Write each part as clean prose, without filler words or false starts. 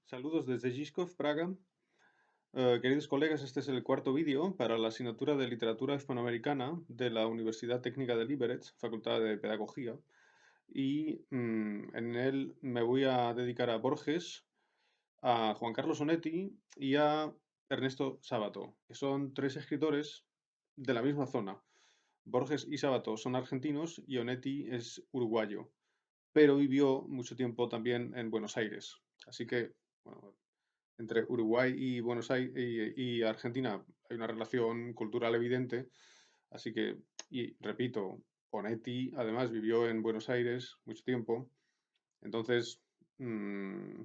Saludos desde Žižkov, Praga. Queridos colegas, este es el cuarto vídeo para la asignatura de Literatura Hispanoamericana de la Universidad Técnica de Liberec, Facultad de Pedagogía. Y en él me voy a dedicar a Borges, a Juan Carlos Onetti y a Ernesto Sábato, que son tres escritores de la misma zona. Borges y Sábato son argentinos y Onetti es uruguayo, pero vivió mucho tiempo también en Buenos Aires. Así que, bueno, entre Uruguay y Buenos Aires y Argentina hay una relación cultural evidente, así que, y repito, Onetti además vivió en Buenos Aires mucho tiempo, entonces mm,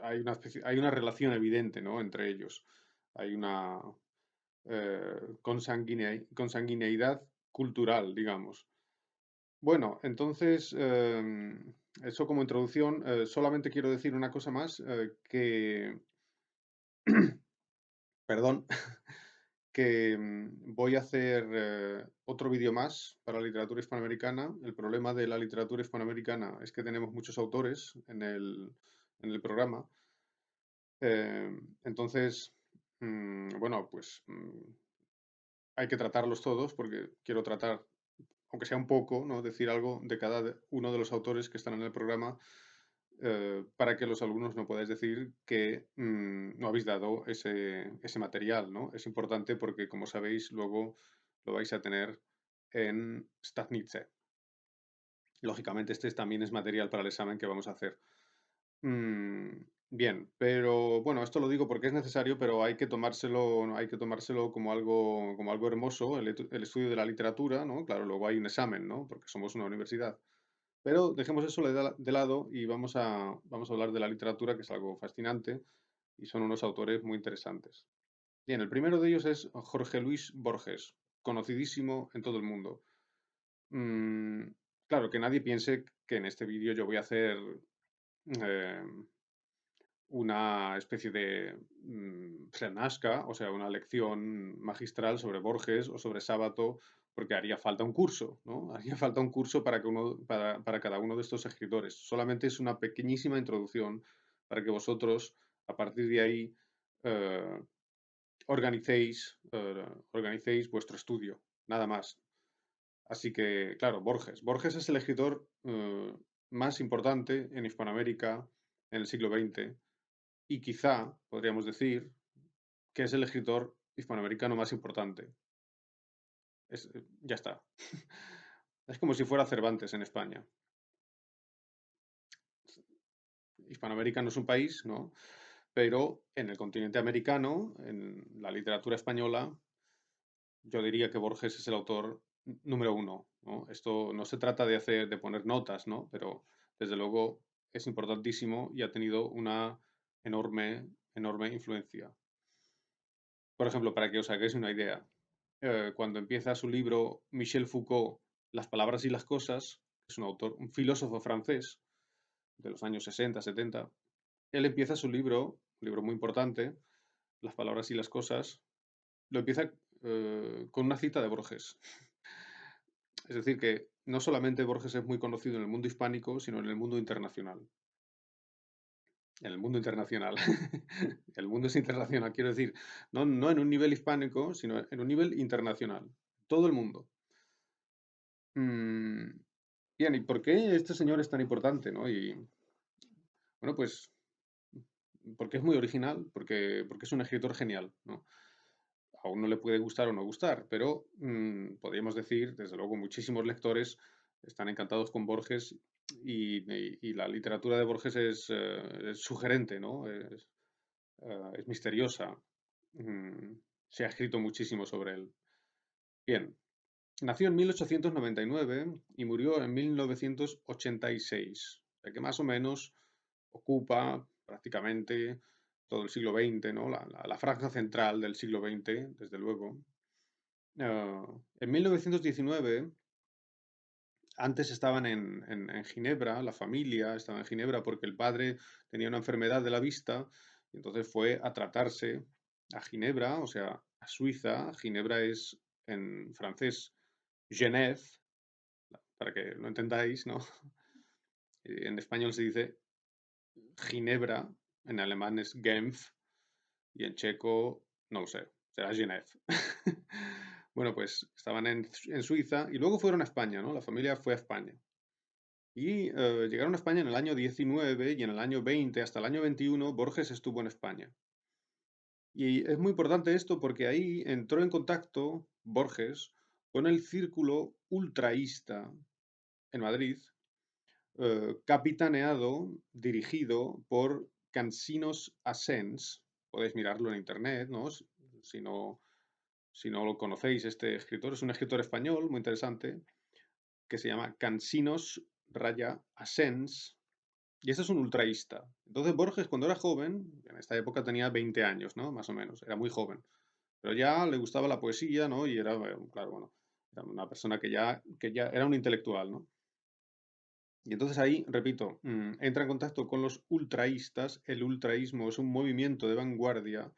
hay una relación evidente, ¿no?, entre ellos. Hay una consanguineidad cultural, digamos. Bueno, entonces, eso como introducción, solamente quiero decir una cosa más, que perdón, que voy a hacer otro vídeo más para la literatura hispanoamericana. El problema de la literatura hispanoamericana es que tenemos muchos autores en el programa. Entonces, bueno, pues hay que tratarlos todos porque quiero tratar, aunque sea un poco, ¿no?, decir algo de cada uno de los autores que están en el programa, para que los alumnos no podáis decir que no habéis dado ese material, ¿no? Es importante porque, como sabéis, luego lo vais a tener en Statnice. Lógicamente, este también es material para el examen que vamos a hacer. Bien, pero bueno, esto lo digo porque es necesario, pero hay que tomárselo como algo hermoso, el estudio de la literatura, ¿no? Claro, luego hay un examen, ¿no? Porque somos una universidad. Pero dejemos eso de lado y vamos a hablar de la literatura, que es algo fascinante, y son unos autores muy interesantes. Bien, el primero de ellos es Jorge Luis Borges, conocidísimo en todo el mundo. Mm, claro, que nadie piense que en este vídeo yo voy a hacer eh, una especie de plenasca, o sea, una lección magistral sobre Borges o sobre Sábato, porque haría falta un curso, ¿no? Haría falta un curso para cada uno de estos escritores. Solamente es una pequeñísima introducción para que vosotros, a partir de ahí, eh, organicéis vuestro estudio, nada más. Así que, claro, Borges. Borges es el escritor más importante en Hispanoamérica en el siglo XX y quizá podríamos decir que es el escritor hispanoamericano más importante. Ya está. Es como si fuera Cervantes en España. Hispanoamérica no es un país, ¿no? Pero en el continente americano, en la literatura española, yo diría que Borges es el autor número uno, ¿no? Esto no se trata de poner notas, ¿no? Pero desde luego es importantísimo y ha tenido una enorme influencia. Por ejemplo, para que os hagáis una idea, cuando empieza su libro Michel Foucault, Las palabras y las cosas, es un autor, un filósofo francés de los años 60, 70, él empieza su libro, un libro muy importante, Las palabras y las cosas, lo empieza con una cita de Borges. Es decir, que no solamente Borges es muy conocido en el mundo hispánico, sino en el mundo internacional. En el mundo internacional. El mundo es internacional, quiero decir, no en un nivel hispánico, sino en un nivel internacional. Todo el mundo. Mm, bien, ¿y por qué este señor es tan importante, no? Y bueno, pues porque es muy original, porque es un escritor genial, ¿no? A uno le puede gustar o no gustar, pero podríamos decir, desde luego, muchísimos lectores están encantados con Borges y la literatura de Borges es sugerente, ¿no? Es misteriosa. Mm, Se ha escrito muchísimo sobre él. Bien, nació en 1899 y murió en 1986. O sea que más o menos ocupa prácticamente todo el siglo XX, ¿no? La franja central del siglo XX, desde luego. En 1919, antes estaban en Ginebra, la familia estaba en Ginebra porque el padre tenía una enfermedad de la vista y entonces fue a tratarse a Ginebra, o sea, a Suiza. Ginebra es en francés Genève, para que lo entendáis, ¿no? En español se dice Ginebra, en alemán es Genf y en checo, no lo sé, será Genève. Bueno, pues estaban en Suiza y luego fueron a España, ¿no? La familia fue a España. Y llegaron a España en el año 19 y en el año 20, hasta el año 21, Borges estuvo en España. Y es muy importante esto porque ahí entró en contacto Borges con el círculo ultraísta en Madrid, capitaneado, dirigido por Cansinos Asens. Podéis mirarlo en internet, ¿no? Si no, si no lo conocéis, este escritor es un escritor español muy interesante que se llama Cansinos Raya Asens. Y ese es un ultraísta. Entonces Borges, cuando era joven, en esta época tenía 20 años, ¿no? Más o menos, era muy joven. Pero ya le gustaba la poesía, ¿no? Y era, claro, bueno, era una persona que ya era un intelectual, ¿no? Y entonces ahí, repito, entra en contacto con los ultraístas. El ultraísmo es un movimiento de vanguardia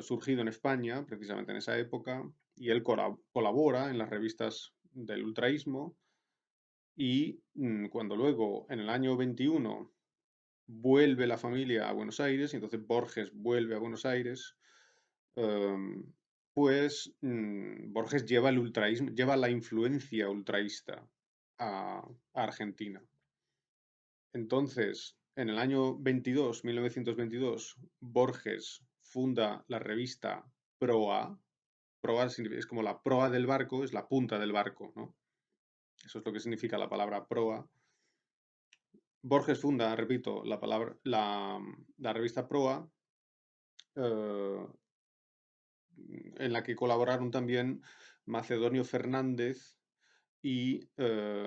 surgido en España, precisamente en esa época, y él colabora en las revistas del ultraísmo. Y cuando luego, en el año 21, vuelve la familia a Buenos Aires, y entonces Borges vuelve a Buenos Aires, em, pues Borges lleva el ultraísmo, lleva la influencia ultraísta a Argentina. Entonces, en el año 1922, Borges funda la revista Proa. Proa es como la proa del barco, es la punta del barco, ¿no? Eso es lo que significa la palabra proa. Borges funda, repito, la revista Proa, eh, en la que colaboraron también Macedonio Fernández y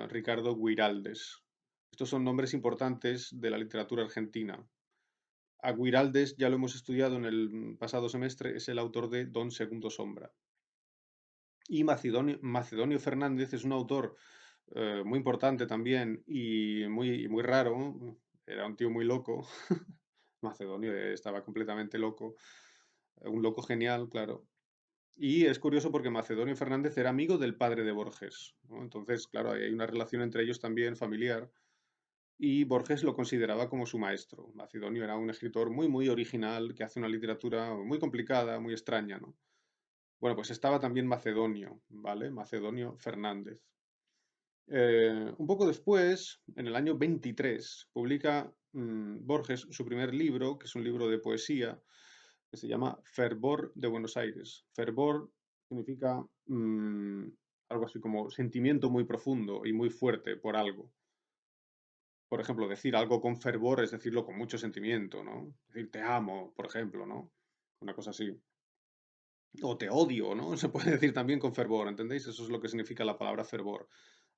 Ricardo Guiraldes. Estos son nombres importantes de la literatura argentina. A Guiraldes ya lo hemos estudiado en el pasado semestre, es el autor de Don Segundo Sombra. Y Macedonio Fernández es un autor muy importante también y muy raro. Era un tío muy loco. Macedonio estaba completamente loco. Un loco genial, claro. Y es curioso porque Macedonio Fernández era amigo del padre de Borges, ¿no? Entonces, claro, hay una relación entre ellos también familiar. Y Borges lo consideraba como su maestro. Macedonio era un escritor muy original que hace una literatura muy complicada, muy extraña, ¿no? Bueno, pues estaba también Macedonio, ¿vale? Macedonio Fernández. Un poco después, en el año 23, publica Borges su primer libro, que es un libro de poesía, que se llama Fervor de Buenos Aires. Fervor significa algo así como sentimiento muy profundo y muy fuerte por algo. Por ejemplo, decir algo con fervor es decirlo con mucho sentimiento, ¿no? Decir te amo, por ejemplo, ¿no? Una cosa así. O te odio, ¿no? Se puede decir también con fervor, ¿entendéis? Eso es lo que significa la palabra fervor.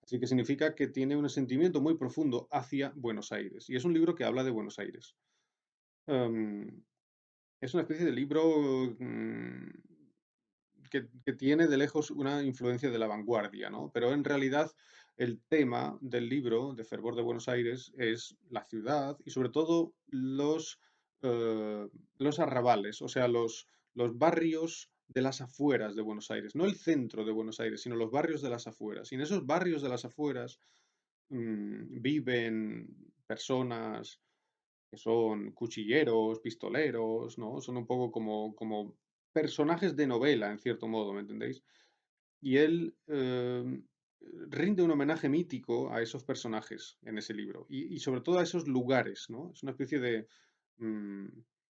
Así que significa que tiene un sentimiento muy profundo hacia Buenos Aires. Y es un libro que habla de Buenos Aires. Em, es una especie de libro que tiene de lejos una influencia de la vanguardia, ¿no? Pero en realidad el tema del libro de Fervor de Buenos Aires es la ciudad y sobre todo los arrabales, o sea, los barrios de las afueras de Buenos Aires, no el centro de Buenos Aires, sino los barrios de las afueras. Y en esos barrios de las afueras viven personas que son cuchilleros, pistoleros, ¿no? Son un poco como personajes de novela, en cierto modo, ¿me entendéis? Y él rinde un homenaje mítico a esos personajes en ese libro y sobre todo a esos lugares, ¿no? Es una especie mm,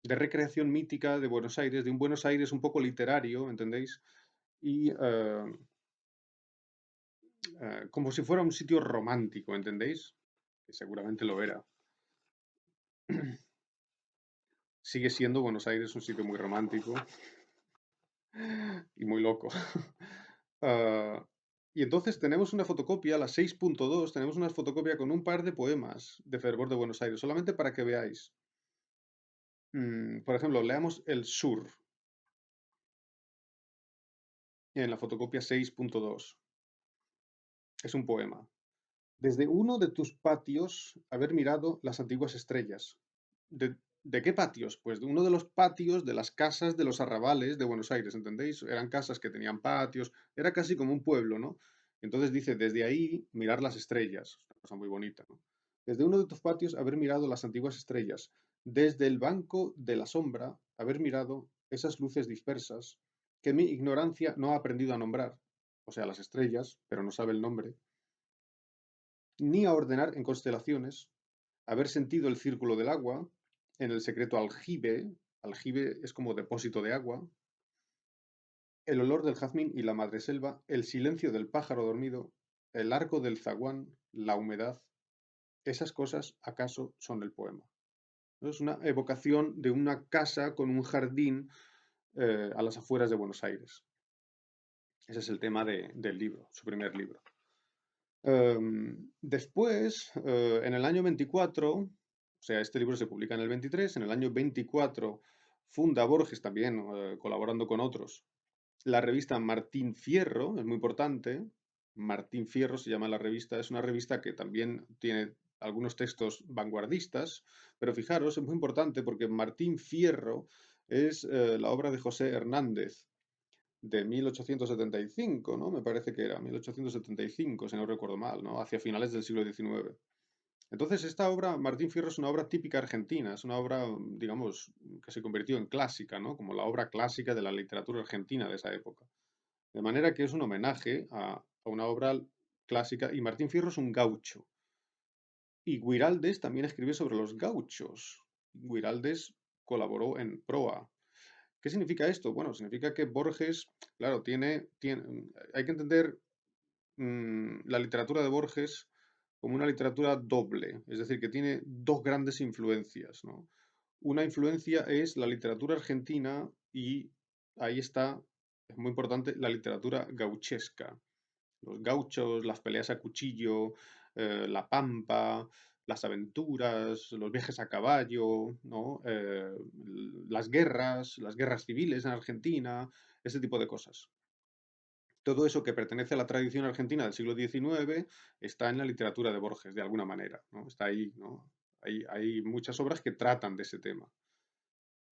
de recreación mítica de Buenos Aires, de un Buenos Aires un poco literario, ¿entendéis? Y como si fuera un sitio romántico, ¿entendéis? Que seguramente lo era. Sigue siendo Buenos Aires un sitio muy romántico y muy loco. Ah, y entonces tenemos una fotocopia, la 6.2, tenemos una fotocopia con un par de poemas de Fervor de Buenos Aires, solamente para que veáis. Por ejemplo, leamos El Sur en la fotocopia 6.2. Es un poema. Desde uno de tus patios haber mirado las antiguas estrellas. ¿De qué patios? Pues de uno de los patios de las casas de los arrabales de Buenos Aires, ¿entendéis? Eran casas que tenían patios, era casi como un pueblo, ¿no? Entonces dice, desde ahí mirar las estrellas, una cosa muy bonita, ¿no? Desde uno de tus patios haber mirado las antiguas estrellas, desde el banco de la sombra, haber mirado esas luces dispersas que mi ignorancia no ha aprendido a nombrar, o sea, las estrellas, pero no sabe el nombre, ni a ordenar en constelaciones, haber sentido el círculo del agua, en el secreto aljibe es como depósito de agua, el olor del jazmín y la madreselva, el silencio del pájaro dormido, el arco del zaguán, la humedad, esas cosas acaso son el poema. Es una evocación de una casa con un jardín a las afueras de Buenos Aires. Ese es el tema del libro, su primer libro. Después, en el año 24, o sea, este libro se publica en el 23, en el año 24 funda Borges también, colaborando con otros, la revista Martín Fierro, es muy importante. Martín Fierro se llama la revista, es una revista que también tiene algunos textos vanguardistas, pero fijaros, es muy importante porque Martín Fierro es la obra de José Hernández de 1875, ¿no? Me parece que era 1875, si no recuerdo mal, ¿no? Hacia finales del siglo XIX. Entonces, esta obra, Martín Fierro, es una obra típica argentina, es una obra, digamos, que se convirtió en clásica, ¿no? Como la obra clásica de la literatura argentina de esa época. De manera que es un homenaje a una obra clásica, y Martín Fierro es un gaucho. Y Guiraldes también escribió sobre los gauchos. Guiraldes colaboró en Proa. ¿Qué significa esto? Bueno, significa que Borges, claro, hay que entender la literatura de Borges como una literatura doble, es decir, que tiene dos grandes influencias, ¿no? Una influencia es la literatura argentina y ahí está, es muy importante, la literatura gauchesca. Los gauchos, las peleas a cuchillo, la pampa, las aventuras, los viajes a caballo, ¿no? Las guerras civiles en Argentina, ese tipo de cosas. Todo eso que pertenece a la tradición argentina del siglo XIX está en la literatura de Borges, de alguna manera, ¿no? Está ahí, ¿no? Hay muchas obras que tratan de ese tema.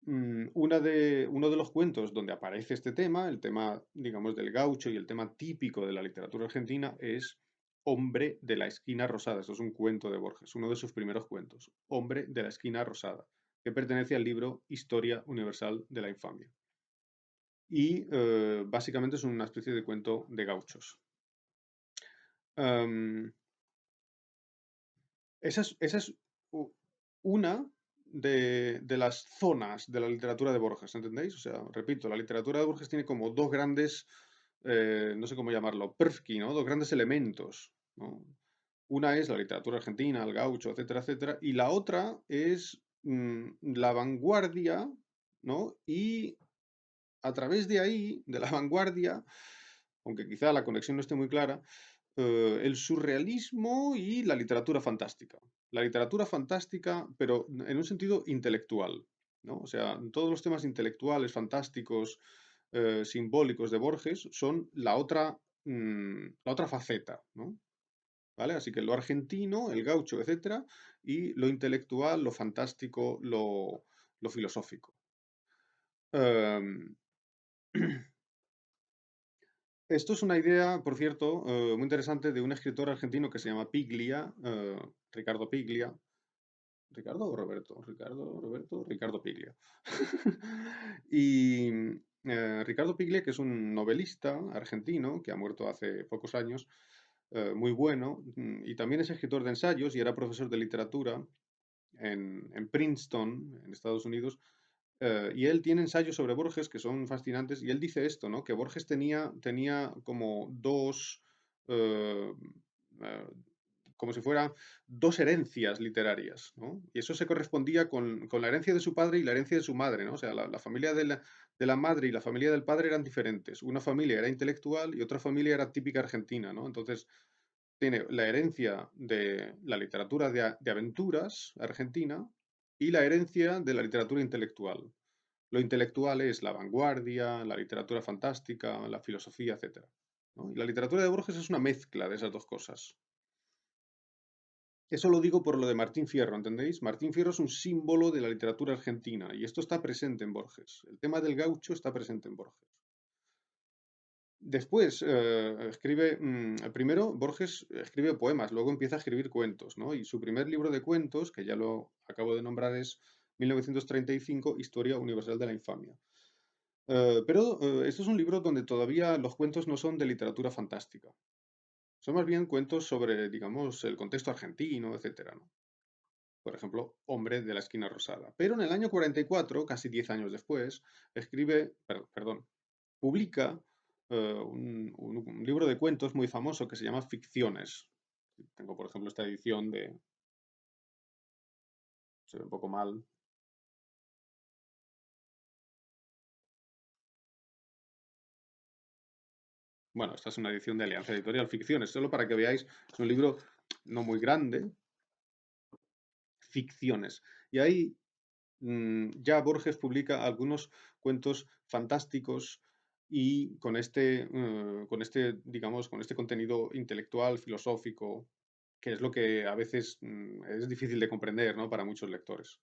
Uno de los cuentos donde aparece este tema, el tema, digamos, del gaucho y el tema típico de la literatura argentina es Hombre de la esquina rosada. Esto es un cuento de Borges, uno de sus primeros cuentos. Hombre de la esquina rosada, que pertenece al libro Historia Universal de la Infamia. Y básicamente es una especie de cuento de gauchos. Em, esa es una de las zonas de la literatura de Borges, ¿entendéis? O sea, repito, la literatura de Borges tiene como dos grandes, no sé cómo llamarlo, prvki, ¿no? Dos grandes elementos, ¿no? Una es la literatura argentina, el gaucho, etcétera, etcétera, y la otra es la vanguardia, ¿no? Y a través de ahí, de la vanguardia, aunque quizá la conexión no esté muy clara, el surrealismo y la literatura fantástica. La literatura fantástica, pero en un sentido intelectual, ¿no? O sea, todos los temas intelectuales, fantásticos, simbólicos de Borges son la otra faceta, ¿no? ¿Vale? Así que lo argentino, el gaucho, etcétera, y lo intelectual, lo fantástico, lo filosófico. Em, Esto es una idea, por cierto, muy interesante de un escritor argentino que se llama Piglia, Ricardo Piglia. ¿Ricardo o Roberto? Ricardo Piglia. Y Ricardo Piglia, que es un novelista argentino que ha muerto hace pocos años, muy bueno, y también es escritor de ensayos y era profesor de literatura en Princeton, en Estados Unidos, y él tiene ensayos sobre Borges que son fascinantes, y él dice esto, ¿no? Que Borges tenía como eh, eh, como si fuera dos herencias literarias, ¿no? Y eso se correspondía con la herencia de su padre y la herencia de su madre, ¿no? O sea, la familia de la madre y la familia del padre eran diferentes. Una familia era intelectual y otra familia era típica argentina, ¿no? Entonces, tiene la herencia de la literatura de aventuras argentina y la herencia de la literatura intelectual. Lo intelectual es la vanguardia, la literatura fantástica, la filosofía, etc., ¿no? Y la literatura de Borges es una mezcla de esas dos cosas. Eso lo digo por lo de Martín Fierro, ¿entendéis? Martín Fierro es un símbolo de la literatura argentina y esto está presente en Borges. El tema del gaucho está presente en Borges. Después primero Borges escribe poemas, luego empieza a escribir cuentos, ¿no? Y su primer libro de cuentos, que ya lo acabo de nombrar, es 1935, Historia Universal de la Infamia. Pero esto es un libro donde todavía los cuentos no son de literatura fantástica. Son más bien cuentos sobre, digamos, el contexto argentino, etcétera, ¿no? Por ejemplo, Hombre de la esquina rosada. Pero en el año 44, casi 10 años después, publica un libro de cuentos muy famoso que se llama Ficciones. Tengo, por ejemplo, esta edición de... Se ve un poco mal. Bueno, esta es una edición de Alianza Editorial Ficciones, solo para que veáis, es un libro no muy grande, Ficciones. Y ahí ya Borges publica algunos cuentos fantásticos y digamos, con este contenido intelectual, filosófico, que es lo que a veces es difícil de comprender, ¿no? Para muchos lectores.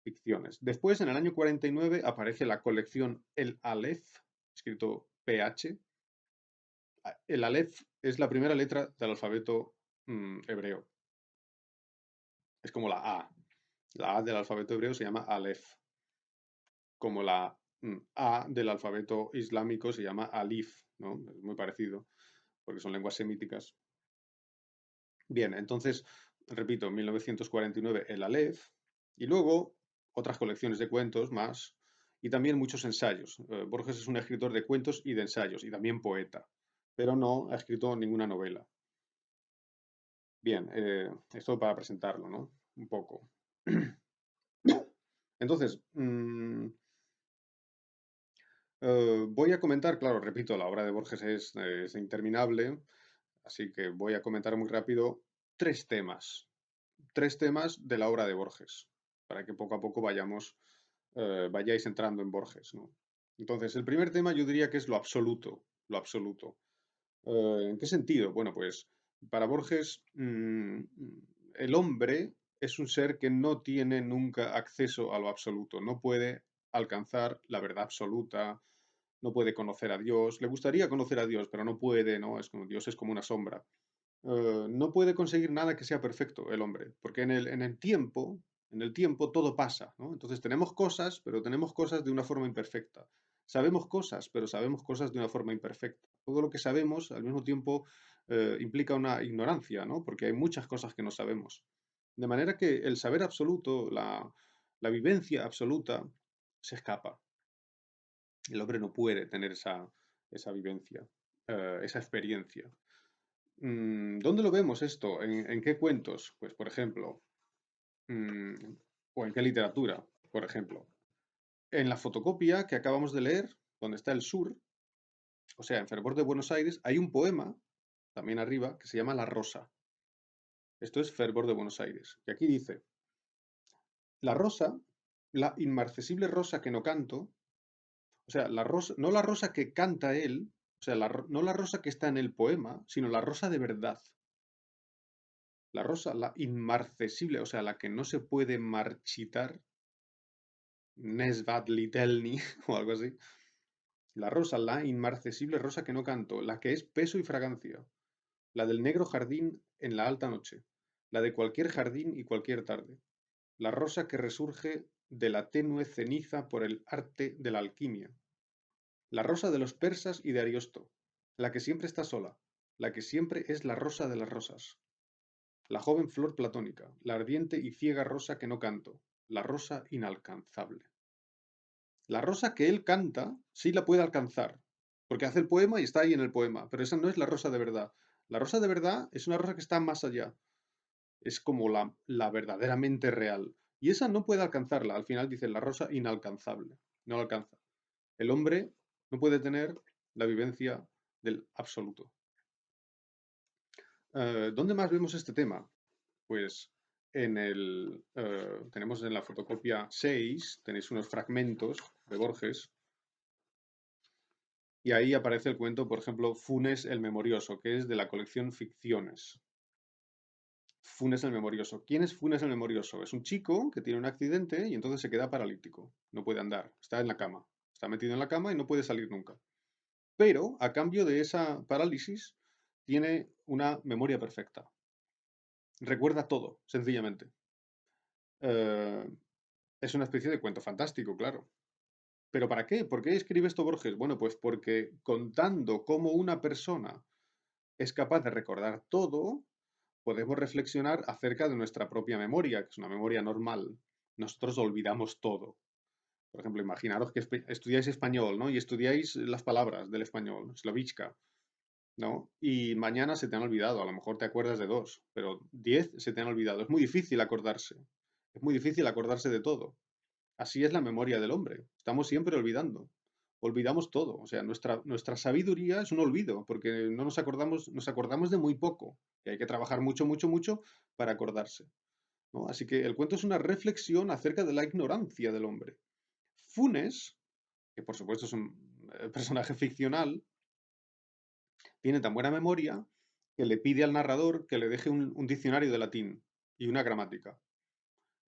Ficciones. Después, en el año 49, aparece la colección El Aleph, escrito PH. El Aleph es la primera letra del alfabeto hebreo. Es como la A. La A del alfabeto hebreo se llama Aleph, como la A del alfabeto islámico se llama Alif, ¿no? Es muy parecido, porque son lenguas semíticas. Bien, entonces, repito, en 1949 el Aleph, y luego otras colecciones de cuentos más, y también muchos ensayos. Borges es un escritor de cuentos y de ensayos, y también poeta, pero no ha escrito ninguna novela. Bien, esto para presentarlo, ¿no? Un poco. Entonces, voy a comentar, claro, repito, la obra de Borges es interminable, así que voy a comentar muy rápido tres temas. Tres temas de la obra de Borges, para que poco a poco vayáis entrando en Borges, ¿no? Entonces, el primer tema yo diría que es lo absoluto, lo absoluto. ¿En qué sentido? Bueno, pues para Borges, el hombre es un ser que no tiene nunca acceso a lo absoluto, no puede alcanzar la verdad absoluta, no puede conocer a Dios. Le gustaría conocer a Dios, pero no puede, ¿no? Es como Dios es como una sombra. No puede conseguir nada que sea perfecto el hombre, porque en el tiempo todo pasa, ¿no? Entonces tenemos cosas, pero tenemos cosas de una forma imperfecta. Sabemos cosas, pero sabemos cosas de una forma imperfecta. Todo lo que sabemos al mismo tiempo implica una ignorancia, ¿no? Porque hay muchas cosas que no sabemos. De manera que el saber absoluto, la vivencia absoluta, se escapa. El hombre no puede tener esa vivencia, esa experiencia. ¿Dónde lo vemos esto? ¿En qué cuentos? Pues, por ejemplo, mm, o en qué literatura, por ejemplo. En la fotocopia que acabamos de leer, donde está el sur, o sea, en Fervor de Buenos Aires, hay un poema, también arriba, que se llama La Rosa. Esto es Fervor de Buenos Aires. Y aquí dice, la rosa, la inmarcesible rosa que no canto, o sea, la rosa, no la rosa que canta él, o sea, no la rosa que está en el poema, sino la rosa de verdad. La rosa, la inmarcesible, o sea, la que no se puede marchitar, Nesvat Litelni o algo así. La rosa, la inmarcesible rosa que no canto, la que es peso y fragancia, la del negro jardín en la alta noche, la de cualquier jardín y cualquier tarde, la rosa que resurge de la tenue ceniza por el arte de la alquimia, la rosa de los persas y de Ariosto, la que siempre está sola, la que siempre es la rosa de las rosas, la joven flor platónica, la ardiente y ciega rosa que no canto, la rosa inalcanzable. La rosa que él canta sí la puede alcanzar, porque hace el poema y está ahí en el poema, pero esa no es la rosa de verdad. La rosa de verdad es una rosa que está más allá, es como la verdaderamente real. Y esa no puede alcanzarla, al final dice la rosa inalcanzable, no la alcanza. El hombre no puede tener la vivencia del absoluto. ¿Dónde más vemos este tema? Pues tenemos en la fotocopia 6, tenéis unos fragmentos de Borges, y ahí aparece el cuento, por ejemplo, Funes el Memorioso, que es de la colección Ficciones. Funes el Memorioso. ¿Quién es Funes el Memorioso? Es un chico que tiene un accidente y entonces se queda paralítico. No puede andar, está en la cama. Está metido en la cama y no puede salir nunca. Pero, a cambio de esa parálisis, tiene una memoria perfecta. Recuerda todo, sencillamente. Eh, Es una especie de cuento fantástico, claro. ¿Pero para qué? ¿Por qué escribe esto Borges? Bueno, pues porque contando cómo una persona es capaz de recordar todo, podemos reflexionar acerca de nuestra propia memoria, que es una memoria normal. Nosotros olvidamos todo. Por ejemplo, imaginaros que estudiáis español, ¿no? Y estudiáis las palabras del español, Slovíčka, ¿no? Y mañana se te han olvidado, a lo mejor te acuerdas de dos, pero 10 se te han olvidado. Es muy difícil acordarse. Es muy difícil acordarse de todo. Así es la memoria del hombre. Estamos siempre olvidando. Olvidamos todo. O sea, nuestra sabiduría es un olvido, porque no nos acordamos de muy poco. Y hay que trabajar mucho, mucho, mucho para acordarse, ¿no? Así que el cuento es una reflexión acerca de la ignorancia del hombre. Funes, que por supuesto es un personaje ficcional, tiene tan buena memoria que le pide al narrador que le deje un diccionario de latín y una gramática.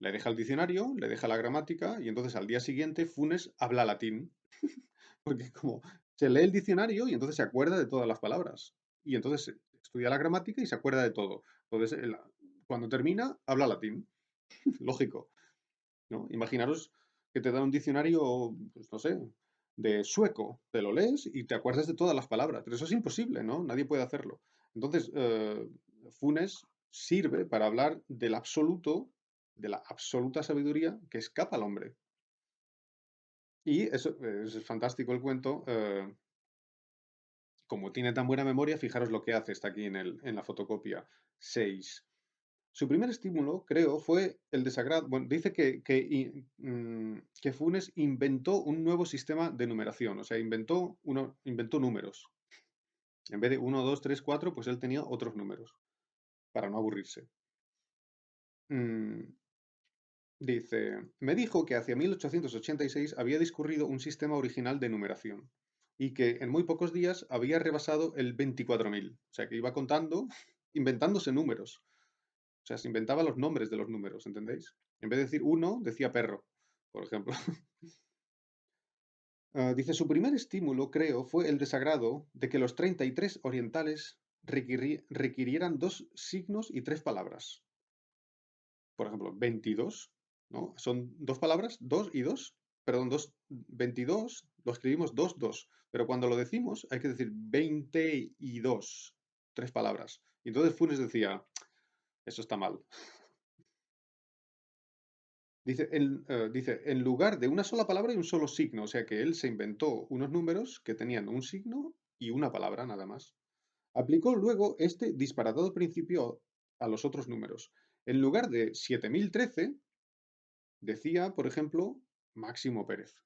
Le deja el diccionario, le deja la gramática y entonces al día siguiente Funes habla latín. Porque como se lee el diccionario y entonces se acuerda de todas las palabras. Y entonces estudia la gramática y se acuerda de todo. Entonces, cuando termina, habla latín. Lógico, ¿no? Imaginaros que te dan un diccionario, pues no sé, de sueco. Te lo lees y te acuerdas de todas las palabras. Pero eso es imposible, ¿no? Nadie puede hacerlo. Entonces, Funes sirve para hablar del absoluto, de la absoluta sabiduría que escapa al hombre. Y eso es fantástico el cuento. Como tiene tan buena memoria, fijaros lo que hace, está aquí en la fotocopia 6. Su primer estímulo, creo, fue el desagrado. Bueno, dice que Funes inventó un nuevo sistema de numeración, o sea, inventó números. En vez de 1, 2, 3, 4, pues él tenía otros números, para no aburrirse. Mm, Dice, me dijo que hacia 1886 había discurrido un sistema original de numeración y que en muy pocos días había rebasado el 24.000. O sea, que iba contando, inventándose números. O sea, se inventaba los nombres de los números, ¿entendéis? En vez de decir uno, decía perro, por ejemplo. Dice, su primer estímulo, creo, fue el desagrado de que los 33 orientales requirieran dos signos y tres palabras. Por ejemplo, 22, ¿no? Son dos palabras, dos y dos, perdón, 22, lo escribimos dos, dos, pero cuando lo decimos hay que decir 22, tres palabras. Y entonces Funes decía, eso está mal. Dice, en lugar de una sola palabra y un solo signo, o sea que él se inventó unos números que tenían un signo y una palabra nada más. Aplicó luego este disparatado principio a los otros números. En lugar de 7013, decía, por ejemplo, Máximo Pérez.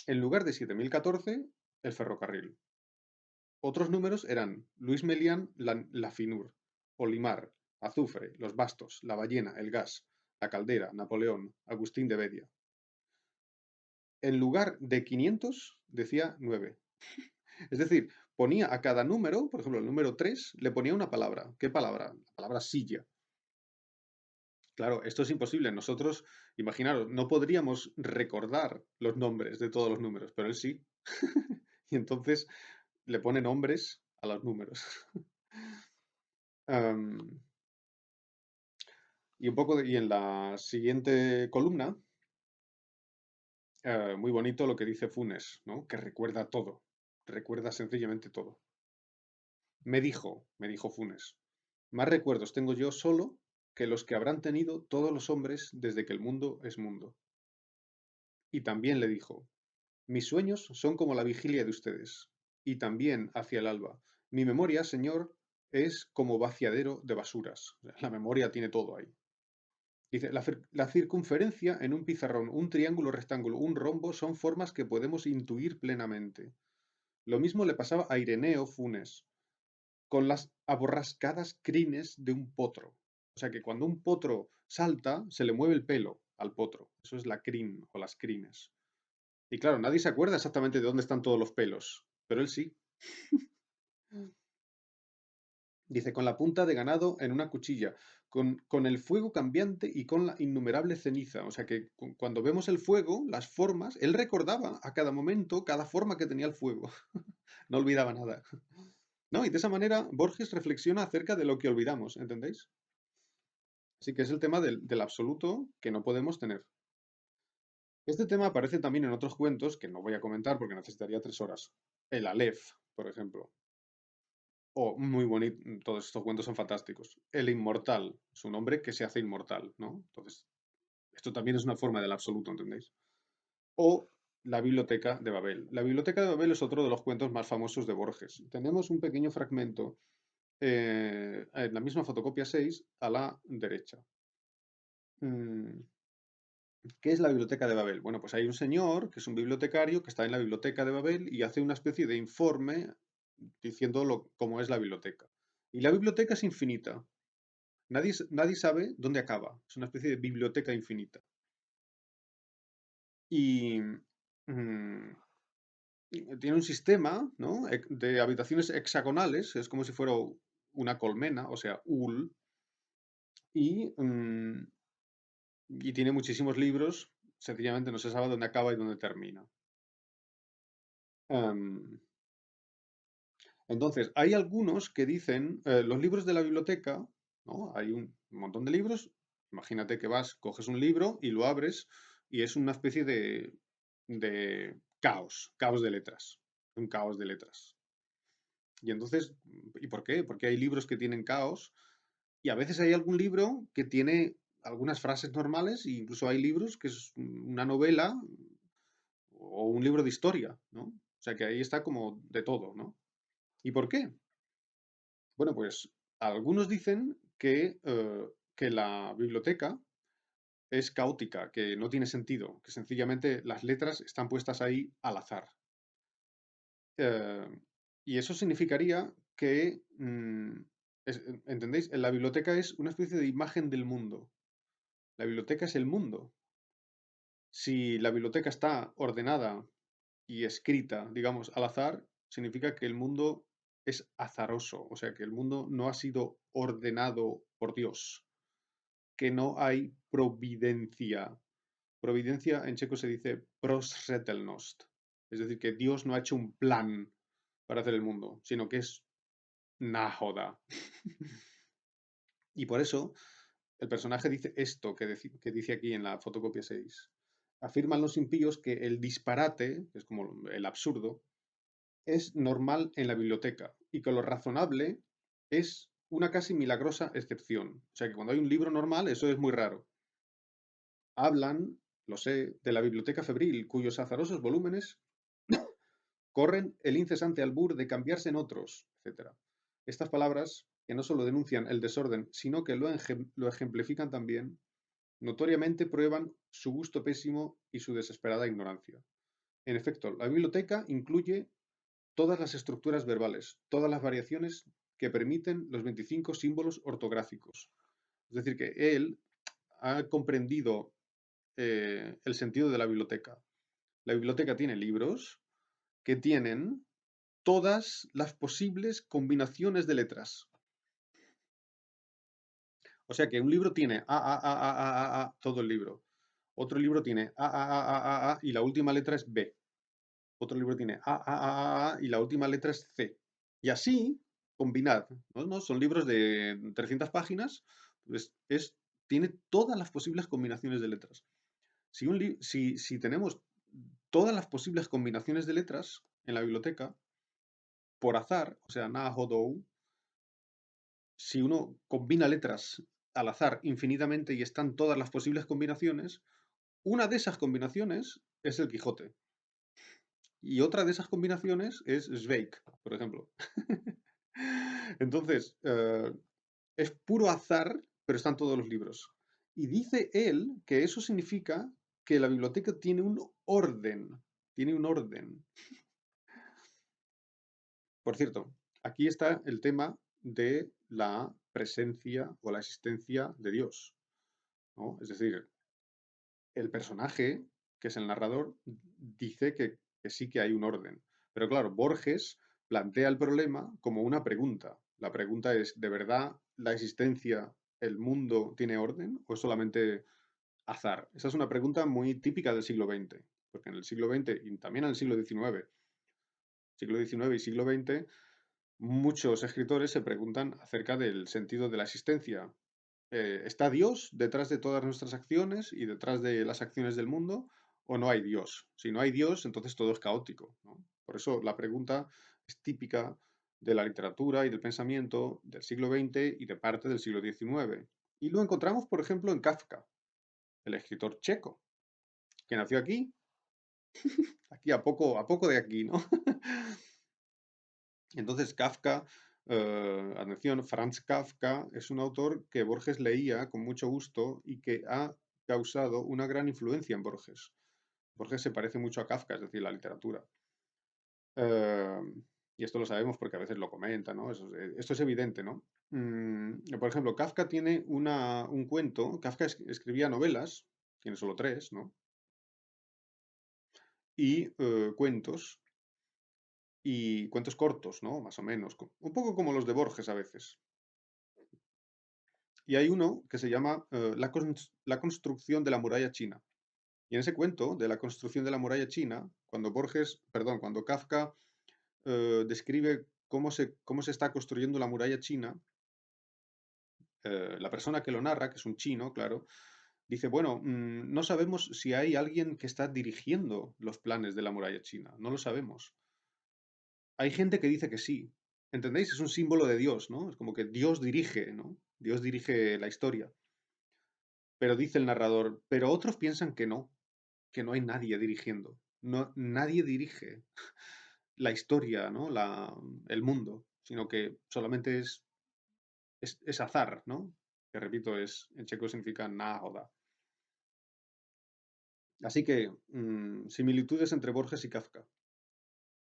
En lugar de 7014, el ferrocarril. Otros números eran Luis Melián, la Finur, Olimar, Azufre, Los Bastos, La Ballena, El Gas, La Caldera, Napoleón, Agustín de Bedia. En lugar de 500, decía 9. Es decir, ponía a cada número, por ejemplo, el número 3, le ponía una palabra. ¿Qué palabra? La palabra silla. Claro, esto es imposible. Nosotros, imaginaros, no podríamos recordar los nombres de todos los números, pero él sí. Y entonces le pone nombres a los números. Am, y en la siguiente columna, muy bonito lo que dice Funes, ¿no? Que recuerda todo, recuerda sencillamente todo. Me dijo Funes, más recuerdos tengo yo solo que los que habrán tenido todos los hombres desde que el mundo es mundo. Y también le dijo, mis sueños son como la vigilia de ustedes, y también hacia el alba. Mi memoria, señor, es como vaciadero de basuras. La memoria tiene todo ahí. Dice, la circunferencia en un pizarrón, un triángulo rectángulo, un rombo son formas que podemos intuir plenamente. Lo mismo le pasaba a Ireneo Funes, con las aborrascadas crines de un potro. O sea que cuando un potro salta, se le mueve el pelo al potro. Eso es la crin o las crines. Y claro, nadie se acuerda exactamente de dónde están todos los pelos, pero él sí. Dice, con la punta de ganado en una cuchilla, con el fuego cambiante y con la innumerable ceniza. O sea que cuando vemos el fuego, las formas, él recordaba a cada momento cada forma que tenía el fuego. No olvidaba nada. ¿No? Y de esa manera Borges reflexiona acerca de lo que olvidamos, ¿entendéis? Así que es el tema del absoluto que no podemos tener. Este tema aparece también en otros cuentos que no voy a comentar porque necesitaría 3 horas. El Aleph, por ejemplo. O muy bonito, todos estos cuentos son fantásticos. El Inmortal, es un hombre que se hace inmortal, ¿no? Entonces, esto también es una forma del absoluto, ¿entendéis? O la Biblioteca de Babel. La Biblioteca de Babel es otro de los cuentos más famosos de Borges. Tenemos un pequeño fragmento en la misma fotocopia 6 a la derecha. Mm, ¿Qué es la Biblioteca de Babel? Bueno, pues hay un señor que es un bibliotecario que está en la Biblioteca de Babel y hace una especie de informe diciendo cómo es la biblioteca. Y la biblioteca es infinita. Nadie sabe dónde acaba. Es una especie de biblioteca infinita. Y mm, tiene un sistema, ¿no? De habitaciones hexagonales. Es como si fuera una colmena, o sea, ul. Y, y tiene muchísimos libros. Sencillamente no se sabe dónde acaba y dónde termina. Em, Entonces, hay algunos que dicen, los libros de la biblioteca, ¿no? Hay un montón de libros. Imagínate que vas, coges un libro y lo abres y es una especie de caos de letras, un caos de letras. Y entonces, ¿y por qué? Porque hay libros que tienen caos y a veces hay algún libro que tiene algunas frases normales e incluso hay libros que es una novela o un libro de historia, ¿no? O sea que ahí está como de todo, ¿no? ¿Y por qué? Bueno, pues algunos dicen que la biblioteca es caótica, que no tiene sentido, que sencillamente las letras están puestas ahí al azar. Y eso significaría que, ¿entendéis? La biblioteca es una especie de imagen del mundo. La biblioteca es el mundo. Si la biblioteca está ordenada y escrita, digamos, al azar, significa que el mundo es azaroso, o sea, que el mundo no ha sido ordenado por Dios, que no hay providencia. Providencia en checo se dice prosretelnost, es decir, que Dios no ha hecho un plan para hacer el mundo, sino que es nájoda. Y por eso el personaje dice esto que dice aquí en la fotocopia 6. Afirman los impíos que el disparate, que es como el absurdo, es normal en la biblioteca y que lo razonable es una casi milagrosa excepción. O sea que cuando hay un libro normal, eso es muy raro. Hablan, lo sé, de la biblioteca febril, cuyos azarosos volúmenes corren el incesante albur de cambiarse en otros, etc. Estas palabras, que no solo denuncian el desorden, sino que lo ejemplifican también, notoriamente prueban su gusto pésimo y su desesperada ignorancia. En efecto, la biblioteca incluye todas las estructuras verbales, todas las variaciones que permiten los 25 símbolos ortográficos. Es decir, que él ha comprendido el sentido de la biblioteca. La biblioteca tiene libros que tienen todas las posibles combinaciones de letras. O sea que un libro tiene A, todo el libro. Otro libro tiene A, y la última letra es B. Otro libro tiene y la última letra es C. Y así, combinad, ¿no? ¿No? Son libros de 300 páginas, pues tiene todas las posibles combinaciones de letras. Si tenemos todas las posibles combinaciones de letras en la biblioteca, por azar, o sea, na-hodou, si uno combina letras al azar infinitamente y están todas las posibles combinaciones, una de esas combinaciones es el Quijote. Y otra de esas combinaciones es Sveik, por ejemplo. Entonces, es puro azar, pero están todos los libros. Y dice él que eso significa que la biblioteca tiene un orden. Tiene un orden. Por cierto, aquí está el tema de la presencia o la existencia de Dios, ¿no? Es decir, el personaje, que es el narrador, dice que sí que hay un orden. Pero claro, Borges plantea el problema como una pregunta. La pregunta es, ¿de verdad la existencia, el mundo tiene orden o es solamente azar? Esa es una pregunta muy típica del siglo XX, porque en el siglo XX y también en el siglo XIX y siglo XX, muchos escritores se preguntan acerca del sentido de la existencia. ¿Está Dios detrás de todas nuestras acciones y detrás de las acciones del mundo? o no hay Dios. Si no hay Dios, entonces todo es caótico, ¿no? Por eso la pregunta es típica de la literatura y del pensamiento del siglo XX y de parte del siglo XIX. Y lo encontramos, por ejemplo, en Kafka, el escritor checo, que nació aquí a poco de aquí, ¿no? Entonces Kafka, atención, Franz Kafka es un autor que Borges leía con mucho gusto y que ha causado una gran influencia en Borges. Borges se parece mucho a Kafka, es decir, la literatura. Eh, y esto lo sabemos porque a veces lo comenta, ¿no? Esto es evidente, ¿no? Por ejemplo, Kafka tiene un cuento, Kafka escribía novelas, tiene solo tres, ¿no? Y cuentos, y cuentos cortos, ¿no? Más o menos, un poco como los de Borges a veces. Y hay uno que se llama la construcción de la muralla china. Y en ese cuento de la construcción de la muralla china, cuando Kafka describe cómo se está construyendo la muralla china, la persona que lo narra, que es un chino, claro, dice, bueno, no sabemos si hay alguien que está dirigiendo los planes de la muralla china, no lo sabemos. Hay gente que dice que sí, ¿entendéis? Es un símbolo de Dios, ¿no? Es como que Dios dirige, ¿no? Dios dirige la historia. Pero dice el narrador, pero otros piensan que no hay nadie dirigiendo. No, nadie dirige la historia, ¿no? El mundo, sino que solamente es azar, ¿no? Que repito, en checo significa náhoda. Así que, similitudes entre Borges y Kafka.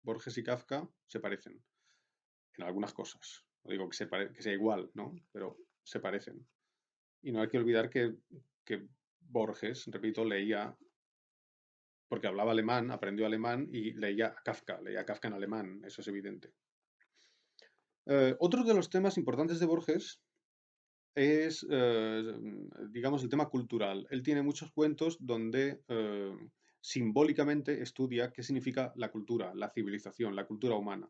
Borges y Kafka se parecen en algunas cosas. No digo que sea igual, ¿no? Pero se parecen. Y no hay que olvidar que Borges, repito, leía, porque hablaba alemán, aprendió alemán y leía a Kafka en alemán, eso es evidente. Otro de los temas importantes de Borges es, digamos, el tema cultural. Él tiene muchos cuentos donde simbólicamente estudia qué significa la cultura, la civilización, la cultura humana.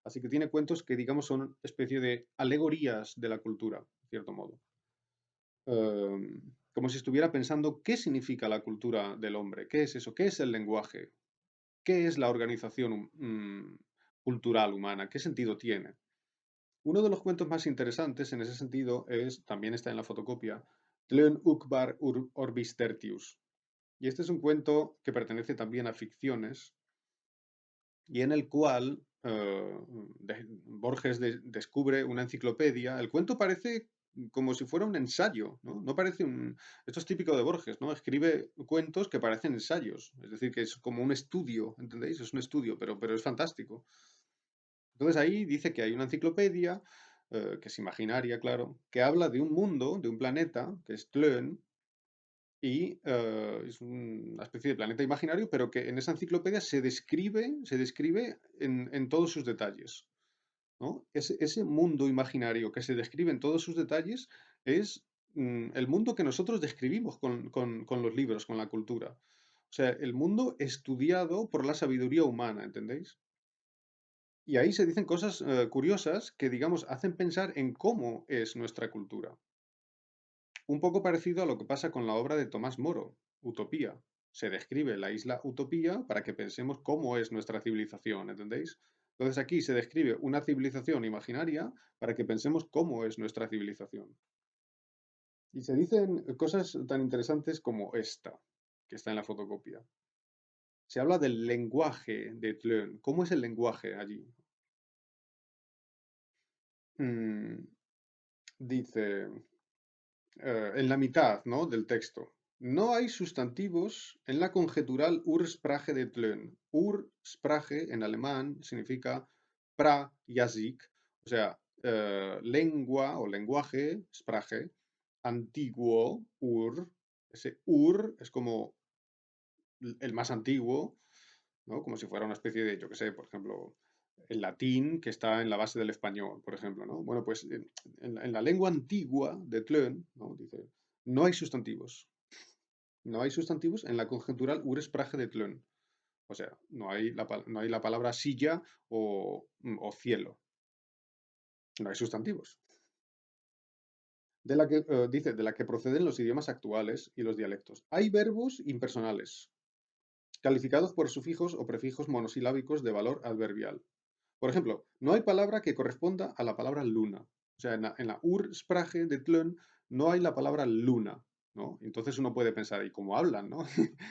Así que tiene cuentos que, digamos, son especie de alegorías de la cultura, de cierto modo. Como si estuviera pensando qué significa la cultura del hombre, qué es eso, qué es el lenguaje, qué es la organización cultural humana, qué sentido tiene. Uno de los cuentos más interesantes en ese sentido también está en la fotocopia, Tlön Uqbar Orbis Tertius. Y este es un cuento que pertenece también a ficciones y en el cual Borges descubre una enciclopedia. El cuento parece como si fuera un ensayo, ¿no? No parece un... Esto es típico de Borges, ¿no? Escribe cuentos que parecen ensayos, es decir, que es como un estudio, ¿entendéis? Es un estudio, pero es fantástico. Entonces ahí dice que hay una enciclopedia, que es imaginaria, claro, que habla de un mundo, de un planeta, que es Tlön, y es una especie de planeta imaginario, pero que en esa enciclopedia se describe en todos sus detalles, ¿no? Ese mundo imaginario que se describe en todos sus detalles es el mundo que nosotros describimos con los libros, con la cultura. O sea, el mundo estudiado por la sabiduría humana, ¿entendéis? Y ahí se dicen cosas curiosas que, digamos, hacen pensar en cómo es nuestra cultura. Un poco parecido a lo que pasa con la obra de Tomás Moro, Utopía. Se describe la isla Utopía para que pensemos cómo es nuestra civilización, ¿entendéis? Entonces aquí se describe una civilización imaginaria para que pensemos cómo es nuestra civilización. Y se dicen cosas tan interesantes como esta, que está en la fotocopia. Se habla del lenguaje de Tlön. ¿Cómo es el lenguaje allí? Mm, dice, en la mitad, ¿no? del texto. No hay sustantivos en la conjetural Ursprache de Tlön. Ursprache en alemán significa pra-Yazik, o sea, lengua o lenguaje, Sprache, antiguo, Ese Ur es como el más antiguo, ¿no? Como si fuera una especie de, yo qué sé, por ejemplo, el latín que está en la base del español, por ejemplo, ¿no? Bueno, pues en la lengua antigua de Tlön, ¿no? Dice, no hay sustantivos. No hay sustantivos en la conjetural Ursprache de Tlön. O sea, no hay la palabra silla o cielo. No hay sustantivos. Dice, de la que proceden los idiomas actuales y los dialectos. Hay verbos impersonales. calificados por sufijos o prefijos monosilábicos de valor adverbial. Por ejemplo, no hay palabra que corresponda a la palabra luna. O sea, en la Ursprache de Tlön no hay la palabra luna, ¿no? Entonces uno puede pensar, ¿y cómo hablan, no?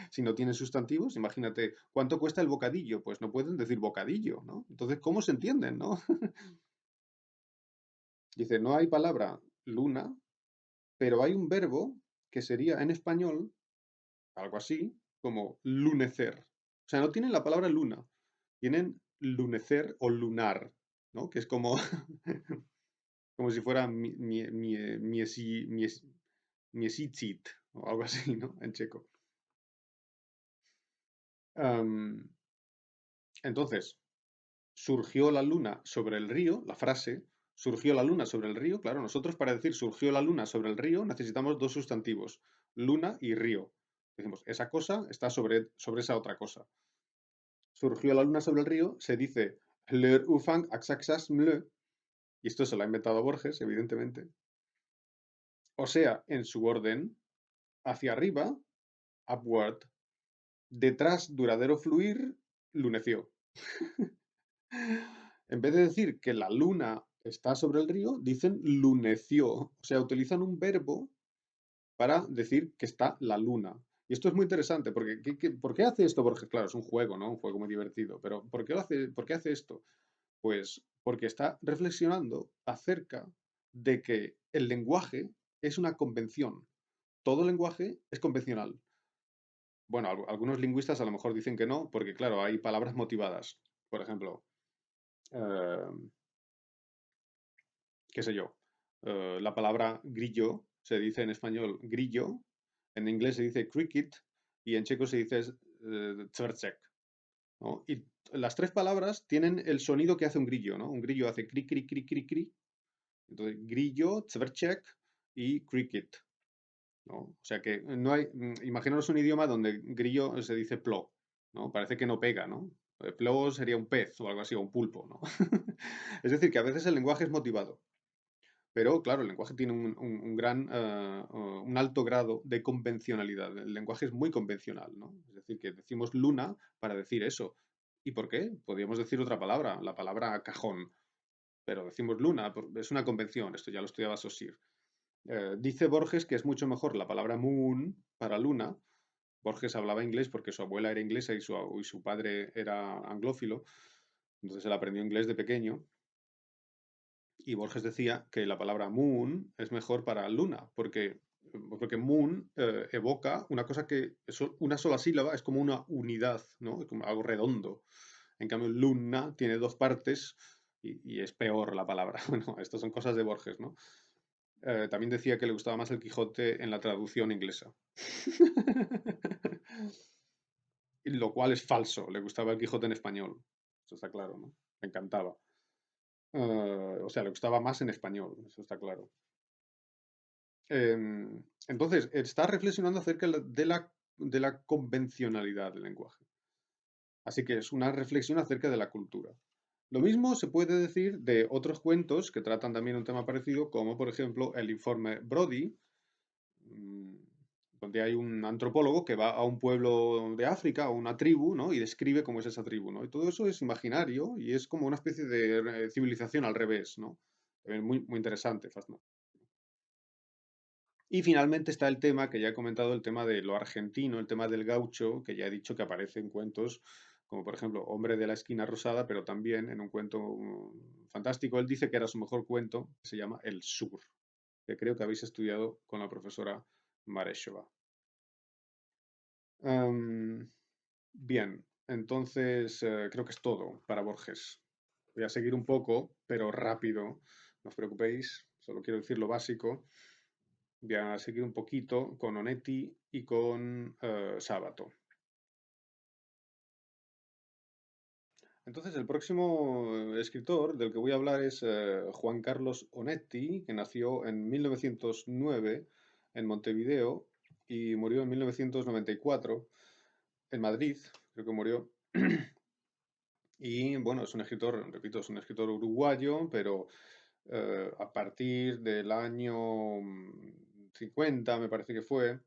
Si no tienen sustantivos, imagínate, ¿cuánto cuesta el bocadillo? Pues no pueden decir bocadillo, ¿no? Entonces, ¿cómo se entienden, no? Dice, no hay palabra luna, pero hay un verbo que sería en español algo así como lunecer. O sea, no tienen la palabra luna, tienen lunecer o lunar, ¿no? Que es como, como si fuera miesitzit o algo así, ¿no? En checo. Am, entonces, surgió la luna sobre el río, la frase, surgió la luna sobre el río, claro, nosotros para decir surgió la luna sobre el río necesitamos dos sustantivos, luna y río. Decimos, esa cosa está sobre esa otra cosa. Surgió la luna sobre el río, se dice Hleur ufang axaxas mle, y esto se lo ha inventado Borges, evidentemente. O sea, en su orden, hacia arriba, upward, detrás, duradero fluir, luneció. En vez de decir que la luna está sobre el río, dicen luneció. O sea, utilizan un verbo para decir que está la luna. Y esto es muy interesante, porque ¿por qué hace esto? Porque, claro, es un juego, ¿no? Un juego muy divertido. Pero por qué hace esto? Pues porque está reflexionando acerca de que el lenguaje es una convención. Todo lenguaje es convencional. Bueno, algunos lingüistas a lo mejor dicen que no, porque claro, hay palabras motivadas. Por ejemplo, eh, qué sé yo, la palabra grillo se dice en español grillo, en inglés se dice cricket y en checo se dice tvrček, ¿no? Y las tres palabras tienen el sonido que hace un grillo, ¿no? Un grillo hace cri, cri, cri, cri, cri. Entonces, grillo, tvrček y cricket, ¿no? O sea que no hay, imaginaros un idioma donde grillo se dice plo, ¿no? Parece que no pega, ¿no? Plo sería un pez o algo así, o un pulpo, ¿no? Es decir, que a veces el lenguaje es motivado. Pero claro, el lenguaje tiene un alto grado de convencionalidad. El lenguaje es muy convencional, ¿no? Es decir, que decimos luna para decir eso. ¿Y por qué? Podríamos decir otra palabra, la palabra cajón. Pero decimos luna, es una convención, esto ya lo estudiaba Saussure. Dice Borges que es mucho mejor la palabra moon para luna. Borges hablaba inglés porque su abuela era inglesa y su padre era anglófilo. Entonces él aprendió inglés de pequeño. Y Borges decía que la palabra moon es mejor para luna, porque moon evoca una cosa que es una sola sílaba, es como una unidad, ¿no? Es como algo redondo. En cambio, luna tiene dos partes y es peor la palabra. Bueno, estas son cosas de Borges, ¿no? También decía que le gustaba más el Quijote en la traducción inglesa. Lo cual es falso, le gustaba el Quijote en español. Eso está claro, ¿no? Le encantaba. O sea, le gustaba más en español, eso está claro. Entonces, está reflexionando acerca de la convencionalidad del lenguaje. Así que es una reflexión acerca de la cultura. Lo mismo se puede decir de otros cuentos que tratan también un tema parecido, como por ejemplo el informe Brody, mm, donde hay un antropólogo que va a un pueblo de África, a una tribu, ¿no? Y describe cómo es esa tribu, ¿no? Y todo eso es imaginario y es como una especie de civilización al revés, ¿no? Muy, muy interesante, fascinante. Y finalmente está el tema que ya he comentado, el tema de lo argentino, el tema del gaucho, que ya he dicho que aparece en cuentos como por ejemplo Hombre de la esquina rosada, pero también en un cuento fantástico. Él dice que era su mejor cuento, que se llama El Sur, que creo que habéis estudiado con la profesora Mareshova. Bien, entonces creo que es todo para Borges. Voy a seguir un poco, pero rápido, no os preocupéis, solo quiero decir lo básico. Voy a seguir un poquito con Onetti y con Sábato. Entonces, el próximo escritor del que voy a hablar es Juan Carlos Onetti, que nació en 1909 en Montevideo y murió en 1994 en Madrid, creo que murió. Y bueno, es un escritor, repito, es un escritor uruguayo, pero a partir del año 50, me parece que fue,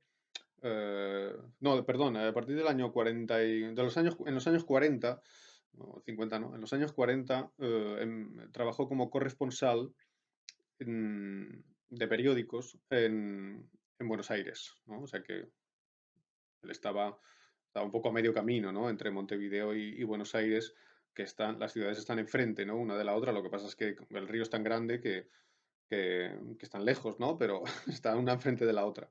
no, perdón, a partir del año 40 en los años 40, no, 50 no, en los años 40 trabajó como corresponsal de periódicos en Buenos Aires, ¿no? O sea que él estaba un poco a medio camino, ¿no? Entre Montevideo y Buenos Aires, las ciudades están enfrente, ¿no? Una de la otra. Lo que pasa es que el río es tan grande que están lejos, ¿no? Pero está una enfrente de la otra.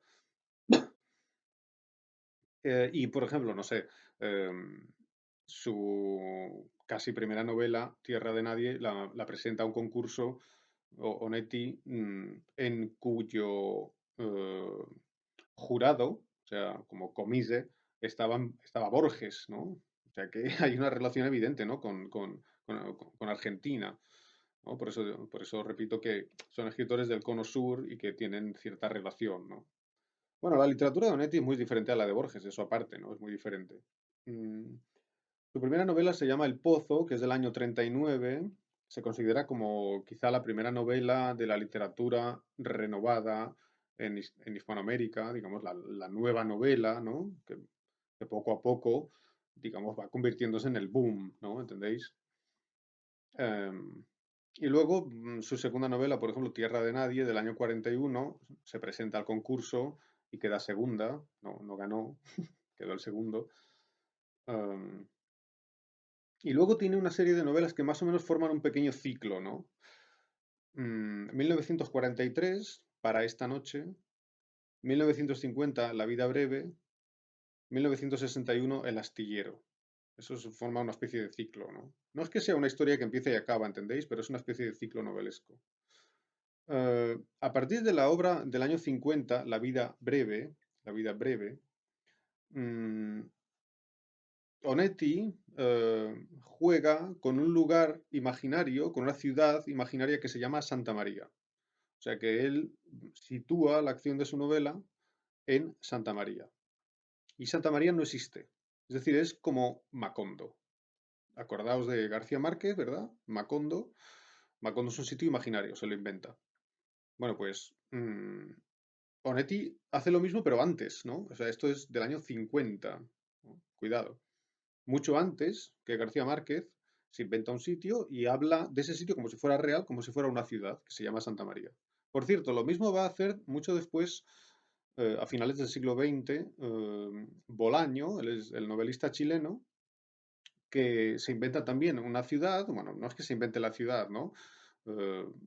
Y, por ejemplo, no sé, em, su casi primera novela, Tierra de Nadie, la presenta a un concurso, Onetti, en cuyo jurado, o sea, como comise, estaba Borges, ¿no? O sea que hay una relación evidente, ¿no? Con Argentina, ¿no? Por eso repito que son escritores del Cono Sur y que tienen cierta relación, ¿no? Bueno, la literatura de Onetti es muy diferente a la de Borges, eso aparte, ¿no? Es muy diferente. Mm, Su primera novela se llama El Pozo, que es del año 39. Se considera como quizá la primera novela de la literatura renovada en Hispanoamérica, digamos, la nueva novela, ¿no? Que poco a poco, digamos, va convirtiéndose en el boom, ¿no? ¿Entendéis? Em, y luego su segunda novela, por ejemplo, Tierra de Nadie, del año 41, se presenta al concurso y queda segunda, no ganó, quedó el segundo. Em, y luego tiene una serie de novelas que más o menos forman un pequeño ciclo, ¿no? 1943, Para esta noche, 1950, La vida breve, 1961, El astillero. Eso forma una especie de ciclo, ¿no? No es que sea una historia que empieza y acaba, ¿entendéis? Pero es una especie de ciclo novelesco. A partir de la obra del año 50, La vida breve, mm, Onetti juega con un lugar imaginario, con una ciudad imaginaria que se llama Santa María. O sea que él sitúa la acción de su novela en Santa María. Y Santa María no existe. Es decir, es como Macondo. Acordaos de García Márquez, ¿verdad? Macondo. Macondo es un sitio imaginario, se lo inventa. Bueno, pues Onetti hace lo mismo, pero antes, ¿no? O sea, esto es del año 50, ¿no? Cuidado. Mucho antes que García Márquez se inventa un sitio y habla de ese sitio como si fuera real, como si fuera una ciudad, que se llama Santa María. Por cierto, lo mismo va a hacer mucho después, a finales del siglo XX, Bolaño, el novelista chileno, que se inventa también una ciudad, bueno, no es que se invente la ciudad, ¿no?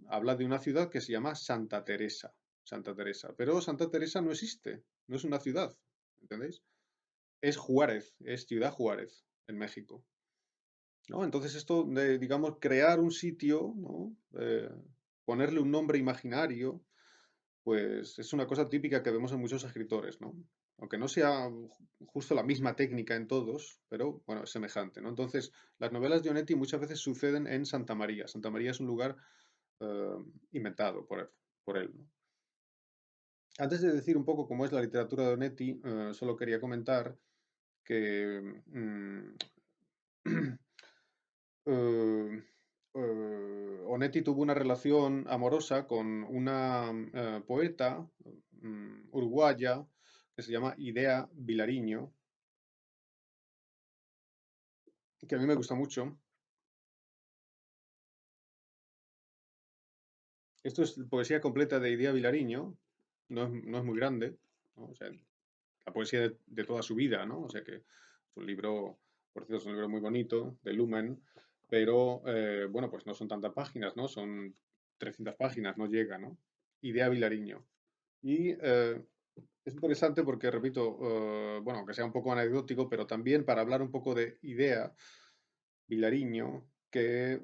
Habla de una ciudad que se llama Santa Teresa, pero Santa Teresa no existe, no es una ciudad, ¿entendéis? Es Juárez, es Ciudad Juárez, en México, ¿no? Entonces esto de, digamos, crear un sitio, ¿no? Ponerle un nombre imaginario, pues es una cosa típica que vemos en muchos escritores, ¿no? Aunque no sea justo la misma técnica en todos, pero bueno, es semejante, ¿no? Entonces, las novelas de Onetti muchas veces suceden en Santa María. Santa María es un lugar eh, inventado por él, ¿no? Antes de decir un poco cómo es la literatura de Onetti, solo quería comentar que eh, Onetti tuvo una relación amorosa con una poeta uruguaya que se llama Idea Vilariño, que a mí me gusta mucho. Esto es poesía completa de Idea Vilariño, no es muy grande, ¿no? O sea, la poesía de toda su vida, ¿no? O sea que es un libro, por cierto, es un libro muy bonito, de Lumen, pero bueno, pues no son tantas páginas, ¿no? Son 300 páginas, no llega, ¿no? Idea Vilariño. Y es interesante porque, repito, bueno, aunque sea un poco anecdótico, pero también para hablar un poco de Idea Vilariño, que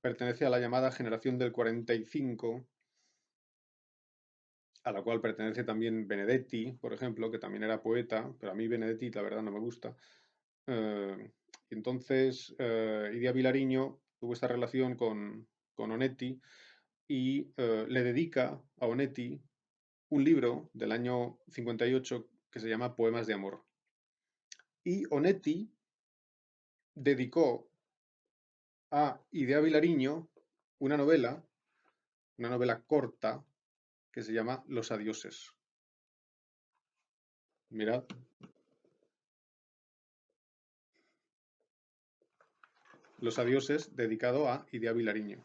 pertenece a la llamada generación del 45, a la cual pertenece también Benedetti, por ejemplo, que también era poeta, pero a mí Benedetti la verdad no me gusta. Entonces, Idea Vilariño tuvo esta relación con Onetti y le dedica a Onetti un libro del año 58 que se llama Poemas de Amor. Y Onetti dedicó a Idea Vilariño una novela corta que se llama Los Adioses. Mirad, Los adioses, dedicado a Idea Vilariño.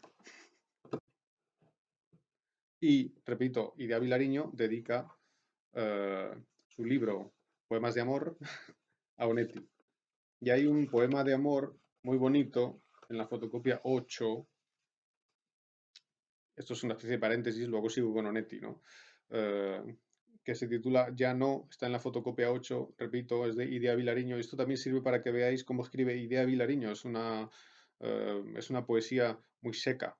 Y, repito, Idea Vilariño dedica eh, su libro Poemas de Amor a Onetti. Y hay un poema de amor muy bonito en la fotocopia 8. Esto es una especie de paréntesis, luego sigo con Onetti, ¿no? Eh, que se titula Ya no, está en la fotocopia 8, repito, es de Idea Vilariño. Esto también sirve para que veáis cómo escribe Idea Vilariño. Es una poesía muy seca,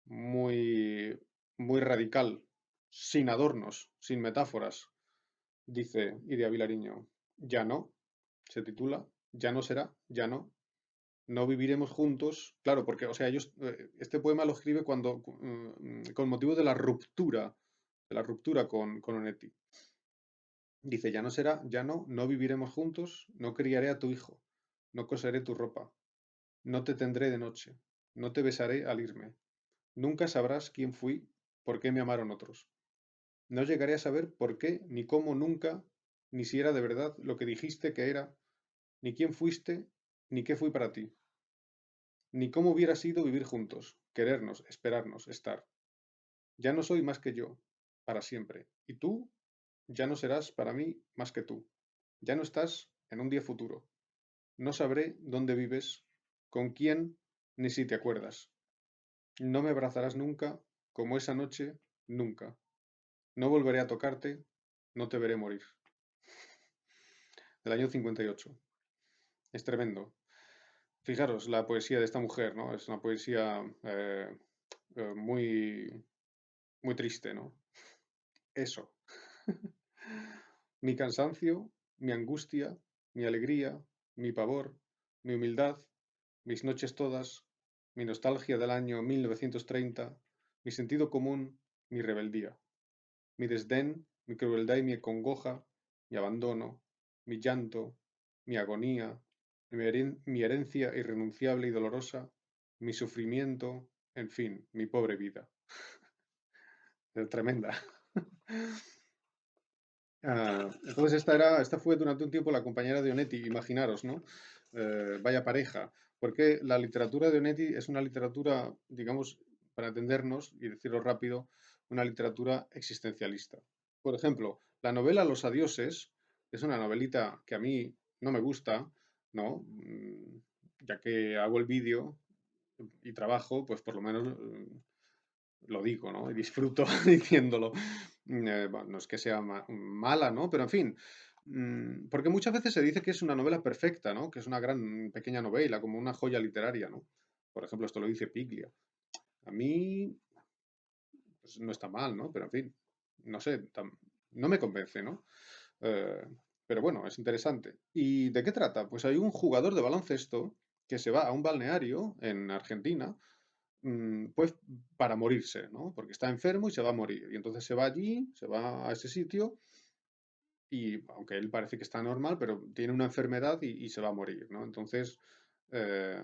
muy, muy radical, sin adornos, sin metáforas. Dice Idea Vilariño, ya no, se titula, ya no será, ya no, no viviremos juntos. Claro, porque, o sea, este poema lo escribe con motivo de la ruptura con Onetti. Dice, ya no será, ya no, no viviremos juntos, no criaré a tu hijo, no coseré tu ropa, no te tendré de noche, no te besaré al irme. Nunca sabrás quién fui, por qué me amaron otros. No llegaré a saber por qué, ni cómo nunca, ni si era de verdad lo que dijiste que era, ni quién fuiste, ni qué fui para ti, ni cómo hubiera sido vivir juntos, querernos, esperarnos, estar. Ya no soy más que yo, para siempre, y tú ya no serás para mí más que tú. Ya no estás en un día futuro. No sabré dónde vives, con quién, ni si te acuerdas. No me abrazarás nunca, como esa noche, nunca. No volveré a tocarte, no te veré morir. Del año 58. Es tremendo. Fijaros la poesía de esta mujer, ¿no? Es una poesía muy, muy triste, ¿no? Eso. Mi cansancio, mi angustia, mi alegría, mi pavor, mi humildad, mis noches todas, mi nostalgia del año 1930, mi sentido común, mi rebeldía, mi desdén, mi crueldad y mi congoja, mi abandono, mi llanto, mi agonía, mi herencia irrenunciable y dolorosa, mi sufrimiento, en fin, mi pobre vida. Tremenda. Entonces esta fue durante un tiempo la compañera de Onetti, imaginaros, ¿no? Vaya pareja, porque la literatura de Onetti es una literatura, digamos, para entendernos y decirlo rápido, una literatura existencialista. Por ejemplo, la novela Los adioses es una novelita que a mí no me gusta, ¿no? Ya que hago el vídeo y trabajo, pues por lo menos lo digo, ¿no? Y disfruto diciéndolo. Bueno, no es que sea mala, ¿no? Pero en fin, porque muchas veces se dice que es una novela perfecta, ¿no? Que es una gran pequeña novela, como una joya literaria, ¿no? Por ejemplo, esto lo dice Piglia. A mí, pues, no está mal, ¿no? Pero en fin, no sé, no me convence, ¿no? Eh, pero bueno, es interesante. ¿Y de qué trata? Pues hay un jugador de baloncesto que se va a un balneario en Argentina, pues para morirse, ¿no? Porque está enfermo y se va a morir. Y entonces se va allí, se va a ese sitio y aunque él parece que está normal, pero tiene una enfermedad y se va a morir, ¿no? Entonces eh,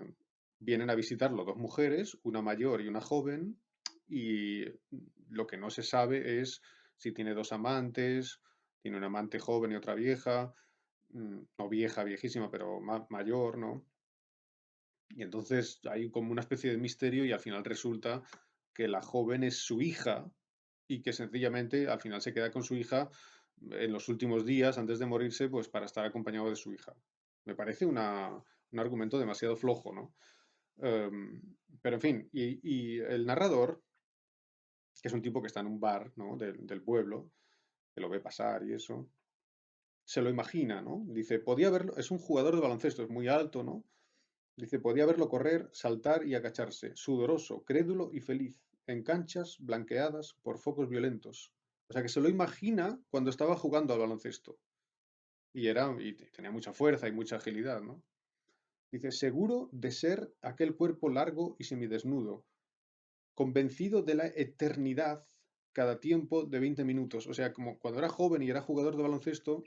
vienen a visitarlo dos mujeres, una mayor y una joven, y lo que no se sabe es si tiene dos amantes, tiene una amante joven y otra vieja, no vieja, viejísima, pero mayor, ¿no? Y entonces hay como una especie de misterio y al final resulta que la joven es su hija y que sencillamente al final se queda con su hija en los últimos días antes de morirse, pues para estar acompañado de su hija. Me parece un argumento demasiado flojo, ¿no? Pero en fin, y el narrador, que es un tipo que está en un bar, ¿no? Del pueblo, que lo ve pasar y eso, se lo imagina, ¿no? Dice, podía verlo, es un jugador de baloncesto, es muy alto, ¿no? Dice, podía verlo correr, saltar y agacharse, sudoroso, crédulo y feliz, en canchas blanqueadas por focos violentos. O sea que se lo imagina cuando estaba jugando al baloncesto. Y tenía mucha fuerza y mucha agilidad, ¿no? Dice, seguro de ser aquel cuerpo largo y semidesnudo, convencido de la eternidad cada tiempo de 20 minutos. O sea, como cuando era joven y era jugador de baloncesto,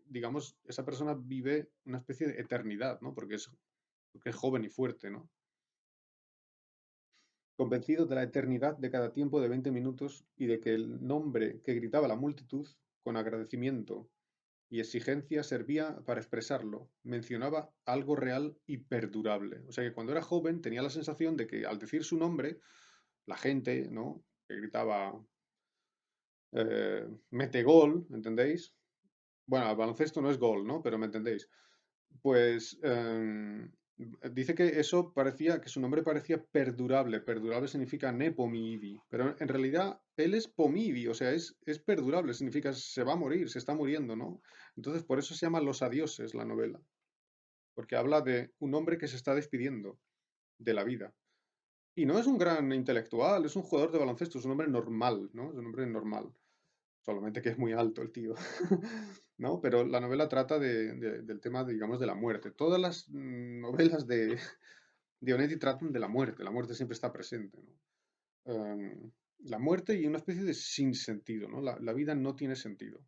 digamos, esa persona vive una especie de eternidad, ¿no? Porque es joven y fuerte, ¿no? Convencido de la eternidad de cada tiempo de 20 minutos y de que el nombre que gritaba la multitud con agradecimiento y exigencia servía para expresarlo. Mencionaba algo real y perdurable. O sea que cuando era joven tenía la sensación de que al decir su nombre, la gente, ¿no? Que gritaba, mete gol, ¿entendéis? Bueno, el baloncesto no es gol, ¿no? Pero me entendéis. Pues dice que eso parecía, que su nombre parecía perdurable. Perdurable significa Nepomiidi. Pero en realidad él es Pomidi, o sea, es perdurable, significa se va a morir, se está muriendo, ¿no? Entonces por eso se llama Los Adioses la novela. Porque habla de un hombre que se está despidiendo de la vida. Y no es un gran intelectual, es un jugador de baloncesto, es un hombre normal, ¿no? Es un hombre normal. Solamente que es muy alto el tío, ¿no? Pero la novela trata del tema, digamos, de la muerte. Todas las novelas de Onetti tratan de la muerte siempre está presente, ¿no? La muerte y una especie de sinsentido, ¿no? La vida no tiene sentido.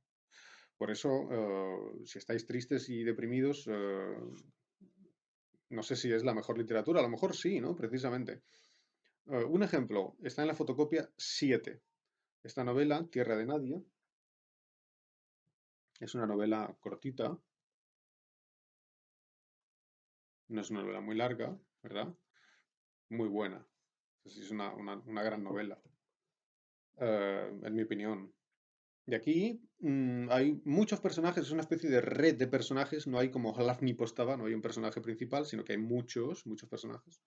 Por eso, si estáis tristes y deprimidos, no sé si es la mejor literatura, a lo mejor sí, ¿no? Precisamente. Un ejemplo, está en la fotocopia 7. Esta novela, Tierra de Nadie, es una novela cortita, no es una novela muy larga, ¿verdad? Muy buena. Es una gran novela, en mi opinión. Y aquí hay muchos personajes, es una especie de red de personajes, no hay como Hlafni Postava, no hay un personaje principal, sino que hay muchos personajes.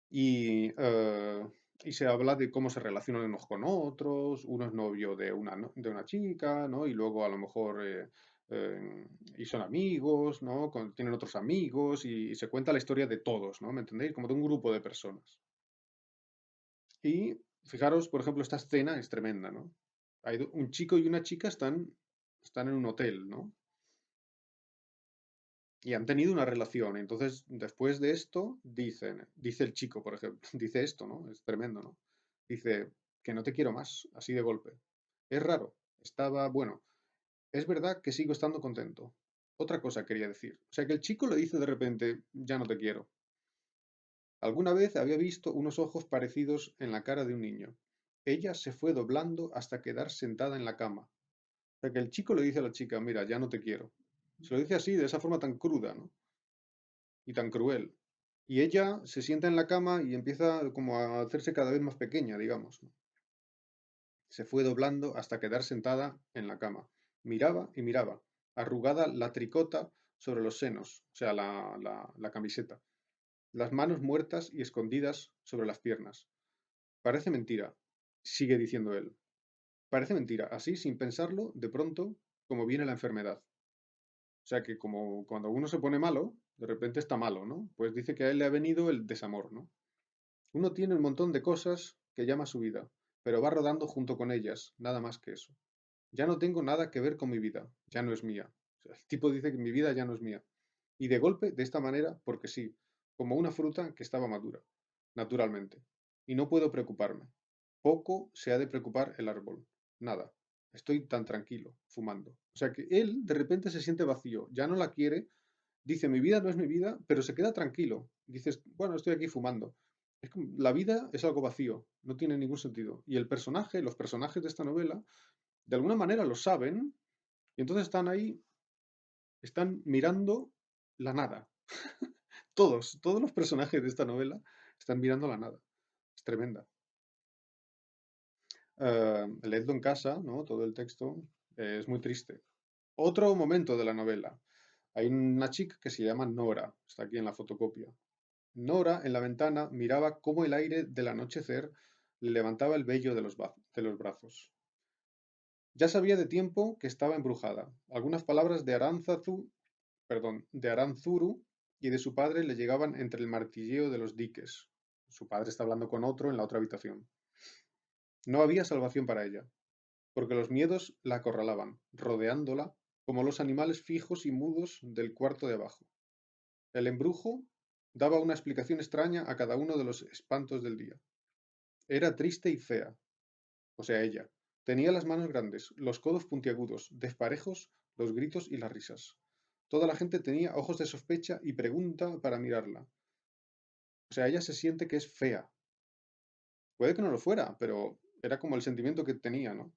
Y, y se habla de cómo se relacionan unos con otros, uno es novio de de una chica, ¿no? Y luego a lo mejor y son amigos, ¿no? Tienen otros amigos y se cuenta la historia de todos, ¿no? ¿Me entendéis? Como de un grupo de personas. Y fijaros, por ejemplo, esta escena es tremenda, ¿no? Un chico y una chica están en un hotel, ¿no? Y han tenido una relación. Entonces, después de esto, dice el chico, por ejemplo, dice esto, ¿no? Es tremendo, ¿no? Dice que no te quiero más, así de golpe. Es raro, bueno, es verdad que sigo estando contento. Otra cosa quería decir. O sea, que el chico le dice de repente, ya no te quiero. Alguna vez había visto unos ojos parecidos en la cara de un niño. Ella se fue doblando hasta quedar sentada en la cama. O sea, que el chico le dice a la chica, mira, ya no te quiero. Se lo dice así, de esa forma tan cruda, ¿no? Y tan cruel. Y ella se sienta en la cama y empieza como a hacerse cada vez más pequeña, digamos, ¿no? Se fue doblando hasta quedar sentada en la cama. Miraba y miraba, arrugada la tricota sobre los senos, o sea, la camiseta, las manos muertas y escondidas sobre las piernas. Parece mentira, sigue diciendo él. Parece mentira. Así, sin pensarlo, de pronto, como viene la enfermedad. O sea que como cuando uno se pone malo, de repente está malo, ¿no? Pues dice que a él le ha venido el desamor, ¿no? Uno tiene un montón de cosas que llama su vida, pero va rodando junto con ellas, nada más que eso. Ya no tengo nada que ver con mi vida, ya no es mía. O sea, el tipo dice que mi vida ya no es mía. Y de golpe, de esta manera, porque sí, como una fruta que estaba madura, naturalmente. Y no puedo preocuparme. Poco se ha de preocupar el árbol. Nada. Estoy tan tranquilo, fumando. O sea que él de repente se siente vacío, ya no la quiere, dice mi vida no es mi vida, pero se queda tranquilo. Dices, bueno, estoy aquí fumando. La vida es algo vacío, no tiene ningún sentido. Y los personajes de esta novela, de alguna manera lo saben, y entonces están ahí, están mirando la nada. Todos los personajes de esta novela están mirando la nada. Es tremenda. Leedlo en casa, ¿no? Todo el texto. Es muy triste. Otro momento de la novela. Hay una chica que se llama Nora, está aquí en la fotocopia. Nora, en la ventana, miraba cómo el aire del anochecer le levantaba el vello de los brazos. Ya sabía de tiempo que estaba embrujada. Algunas palabras de Aranzuru y de su padre le llegaban entre el martilleo de los diques. Su padre está hablando con otro en la otra habitación. No había salvación para ella, porque los miedos la acorralaban, rodeándola como los animales fijos y mudos del cuarto de abajo. El embrujo daba una explicación extraña a cada uno de los espantos del día. Era triste y fea, o sea, ella. Tenía las manos grandes, los codos puntiagudos, desparejos, los gritos y las risas. Toda la gente tenía ojos de sospecha y pregunta para mirarla. O sea, ella se siente que es fea. Puede que no lo fuera, pero era como el sentimiento que tenía, ¿no?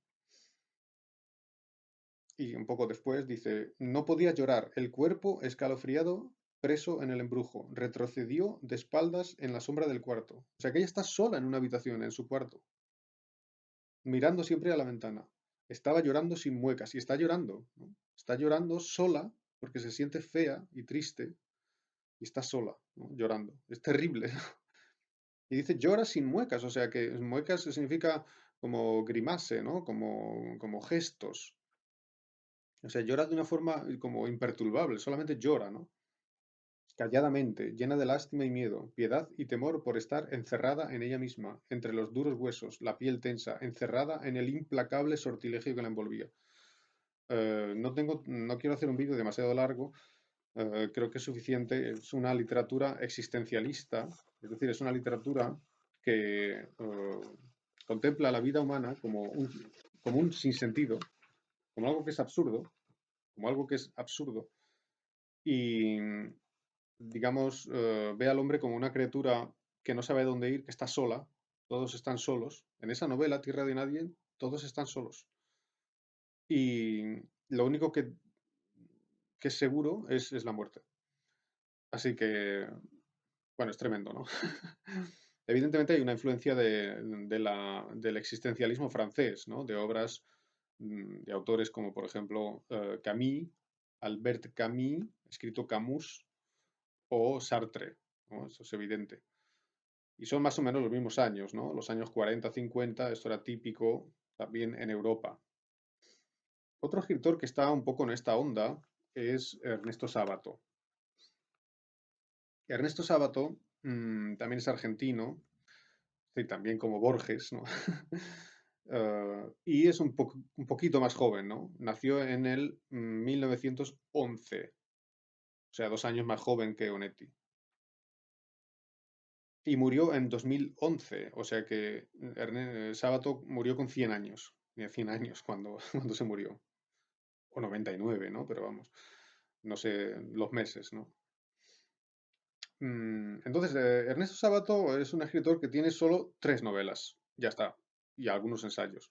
Y un poco después dice, no podía llorar, el cuerpo escalofriado, preso en el embrujo, retrocedió de espaldas en la sombra del cuarto. O sea que ella está sola en una habitación, en su cuarto, mirando siempre a la ventana. Estaba llorando sin muecas y está llorando, ¿no? Está llorando sola porque se siente fea y triste y está sola, ¿no? Llorando. Es terrible. Y dice llora sin muecas, o sea que muecas significa como grimace, ¿no? Como gestos. O sea, llora de una forma como imperturbable, solamente llora, ¿no? Calladamente, llena de lástima y miedo, piedad y temor por estar encerrada en ella misma, entre los duros huesos, la piel tensa, encerrada en el implacable sortilegio que la envolvía. No quiero hacer un vídeo demasiado largo, creo que es suficiente. Es una literatura existencialista, es decir, es una literatura que contempla la vida humana como un sinsentido, como algo que es absurdo, como algo que es absurdo, y digamos, ve al hombre como una criatura que no sabe dónde ir, que está sola, todos están solos. En esa novela, Tierra de Nadie, todos están solos. Y lo único que es seguro es la muerte. Así que, bueno, es tremendo, ¿no? Evidentemente hay una influencia del existencialismo francés, ¿no? De obras de autores como, por ejemplo, Camus, Albert Camus, escrito Camus, o Sartre, ¿no? Eso es evidente. Y son más o menos los mismos años, ¿no? Los años 40, 50, esto era típico también en Europa. Otro escritor que está un poco en esta onda es Ernesto Sábato. Ernesto Sábato también es argentino, sí, también como Borges, ¿no? Y es un poquito más joven, ¿no? Nació en el 1911, o sea, 2 años más joven que Onetti. Y murió en 2011, o sea que Sábato murió con 100 años. Tenía 100 años cuando, cuando se murió. O 99, ¿no? Pero vamos, no sé los meses, ¿no? Entonces, Ernesto Sábato es un escritor que tiene solo 3 novelas, ya está, y algunos ensayos.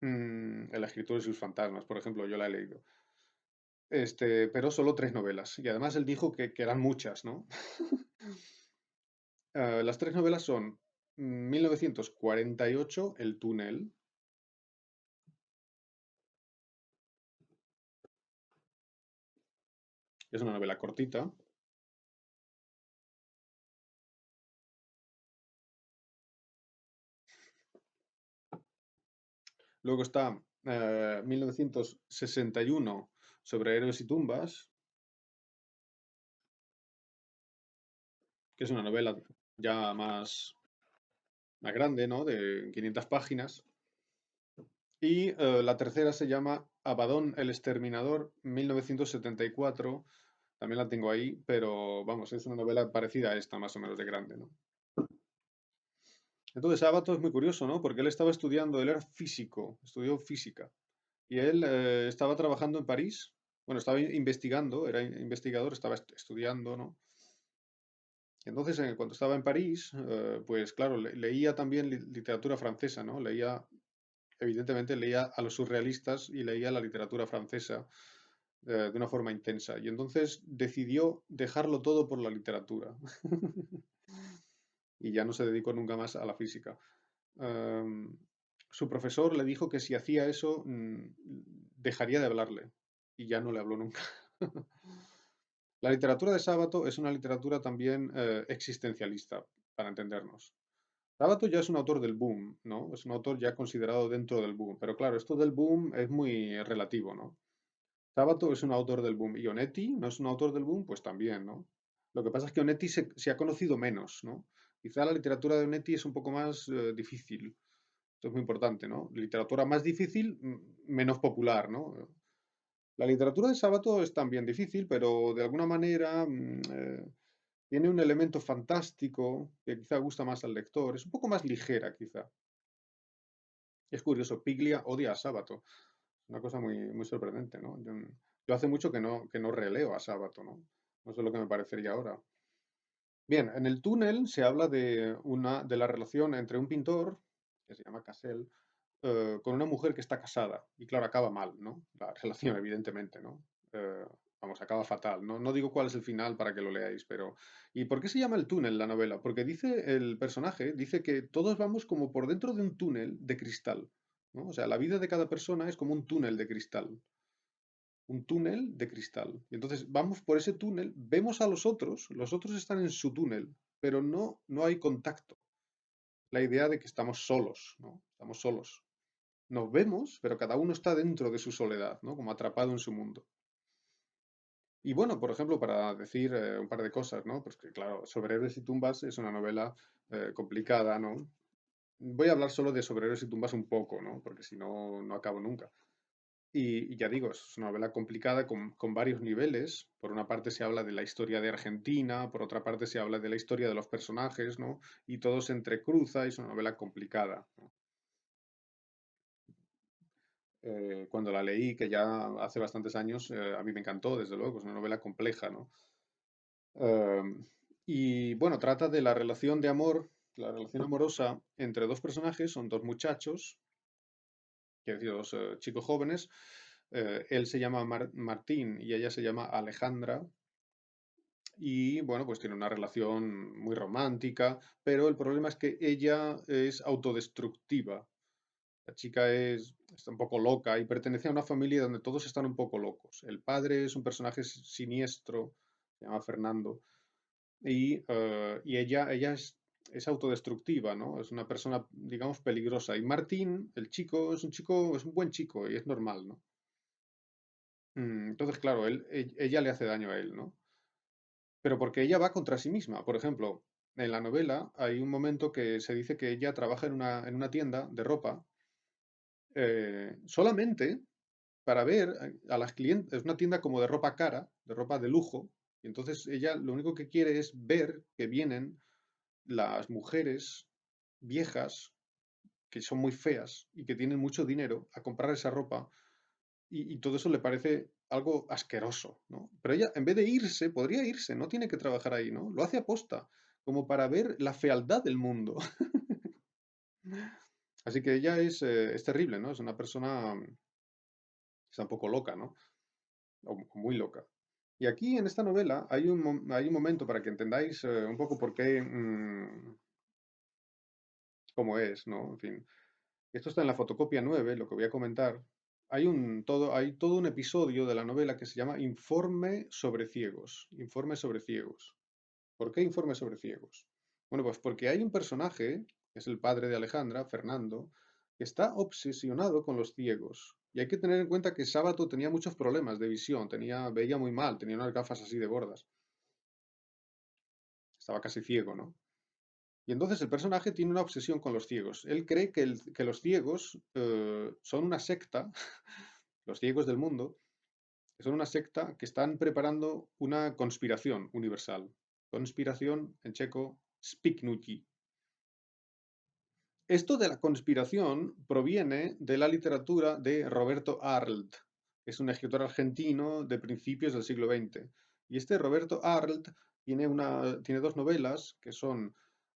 El escritor y sus fantasmas, por ejemplo, yo la he leído. Pero solo 3 novelas. Y además él dijo que eran muchas, ¿no? Las 3 novelas son 1948, El túnel, es una novela cortita. Luego está 1961, sobre héroes y tumbas, que es una novela ya más grande, ¿no? De 500 páginas. Y la tercera se llama Abadón el Exterminador, 1974. También la tengo ahí, pero vamos, es una novela parecida a esta, más o menos de grande, ¿no? Entonces, Abato es muy curioso, ¿no? Porque él estaba estudiando, él era físico, estudió física. Y él estaba trabajando en París, bueno, estaba investigando, era investigador, estaba estudiando, ¿no? Entonces, cuando estaba en París, pues claro, leía también literatura francesa, ¿no? Evidentemente leía a los surrealistas y leía la literatura francesa de una forma intensa. Y entonces decidió dejarlo todo por la literatura. Y ya no se dedicó nunca más a la física. Em, Su profesor le dijo que si hacía eso, dejaría de hablarle. Y ya no le habló nunca. La literatura de Sábato es una literatura también existencialista, para entendernos. Sábato ya es un autor del boom, ¿no? Es un autor ya considerado dentro del boom. Pero claro, esto del boom es muy relativo, ¿no? Sábato es un autor del boom. ¿Y Onetti no es un autor del boom? Pues también, ¿no? Lo que pasa es que Onetti se ha conocido menos, ¿no? Quizá la literatura de Onetti es un poco más difícil. Esto es muy importante, ¿no? Literatura más difícil, menos popular, ¿no? La literatura de Sábato es también difícil, pero de alguna manera tiene un elemento fantástico que quizá gusta más al lector. Es un poco más ligera, quizá. Es curioso, Piglia odia a Sábato. Una cosa muy, muy sorprendente, ¿no? Yo hace mucho que no releo a Sábato, ¿no? No sé lo que me parecería ahora. Bien, en el túnel se habla de la relación entre un pintor, que se llama Cassel, con una mujer que está casada. Y claro, acaba mal, ¿no? La relación, evidentemente, ¿no? Eh, vamos, acaba fatal. No, no digo cuál es el final para que lo leáis, pero... ¿Y por qué se llama el túnel la novela? Porque dice el personaje, dice que todos vamos como por dentro de un túnel de cristal, ¿no? O sea, la vida de cada persona es como un túnel de cristal. Un túnel de cristal. Y entonces vamos por ese túnel, vemos a los otros están en su túnel, pero no, no hay contacto. La idea de que estamos solos, ¿no? Estamos solos. Nos vemos, pero cada uno está dentro de su soledad, ¿no? Como atrapado en su mundo. Y bueno, por ejemplo, para decir un par de cosas, ¿no? Pues que claro, Sobre héroes y tumbas es una novela complicada, ¿no? Voy a hablar solo de Sobre héroes y tumbas un poco, ¿no? Porque si no, no acabo nunca. Y ya digo, es una novela complicada con varios niveles. Por una parte se habla de la historia de Argentina, por otra parte se habla de la historia de los personajes, ¿no? Y todo se entrecruza y es una novela complicada, ¿no? Cuando la leí, que ya hace bastantes años, a mí me encantó, desde luego, es una novela compleja, ¿no? Y bueno, trata de la relación de amor, la relación amorosa entre dos personajes, son dos muchachos, quiero decir, dos chicos jóvenes. Él se llama Martín y ella se llama Alejandra. Y bueno, pues tiene una relación muy romántica, pero el problema es que ella es autodestructiva. La chica está un poco loca y pertenece a una familia donde todos están un poco locos. El padre es un personaje siniestro, se llama Fernando, y ella es autodestructiva, ¿no? Es una persona, digamos, peligrosa. Y Martín, el chico, es un buen chico y es normal, ¿no? Entonces, claro, ella le hace daño a él, ¿no? Pero porque ella va contra sí misma. Por ejemplo, en la novela hay un momento que se dice que ella trabaja en una tienda de ropa solamente para ver a las clientes. Es una tienda como de ropa cara, de ropa de lujo. Y entonces ella lo único que quiere es ver que vienen las mujeres viejas, que son muy feas y que tienen mucho dinero, a comprar esa ropa. Y todo eso le parece algo asqueroso, ¿no? Pero ella, en vez de irse, podría irse, no tiene que trabajar ahí, ¿no? Lo hace aposta, como para ver la fealdad del mundo. Así que ella es terrible, ¿no? Es una persona está un poco loca, ¿no? O muy loca. Y aquí en esta novela hay un momento para que entendáis un poco por qué, cómo es, ¿no? En fin, esto está en la fotocopia 9, lo que voy a comentar. Hay todo un episodio de la novela que se llama Informe sobre ciegos. Informe sobre ciegos. ¿Por qué informe sobre ciegos? Bueno, pues porque hay un personaje, que es el padre de Alejandra, Fernando, que está obsesionado con los ciegos. Y hay que tener en cuenta que Sábato tenía muchos problemas de visión, veía muy mal, tenía unas gafas así de gordas. Estaba casi ciego, ¿no? Y entonces el personaje tiene una obsesión con los ciegos. Él cree que los ciegos son una secta, los ciegos del mundo, que son una secta que están preparando una conspiración universal. Conspiración, en checo, spiknuki. Esto de la conspiración proviene de la literatura de Roberto Arlt, que es un escritor argentino de principios del siglo XX. Y este Roberto Arlt tiene dos novelas que son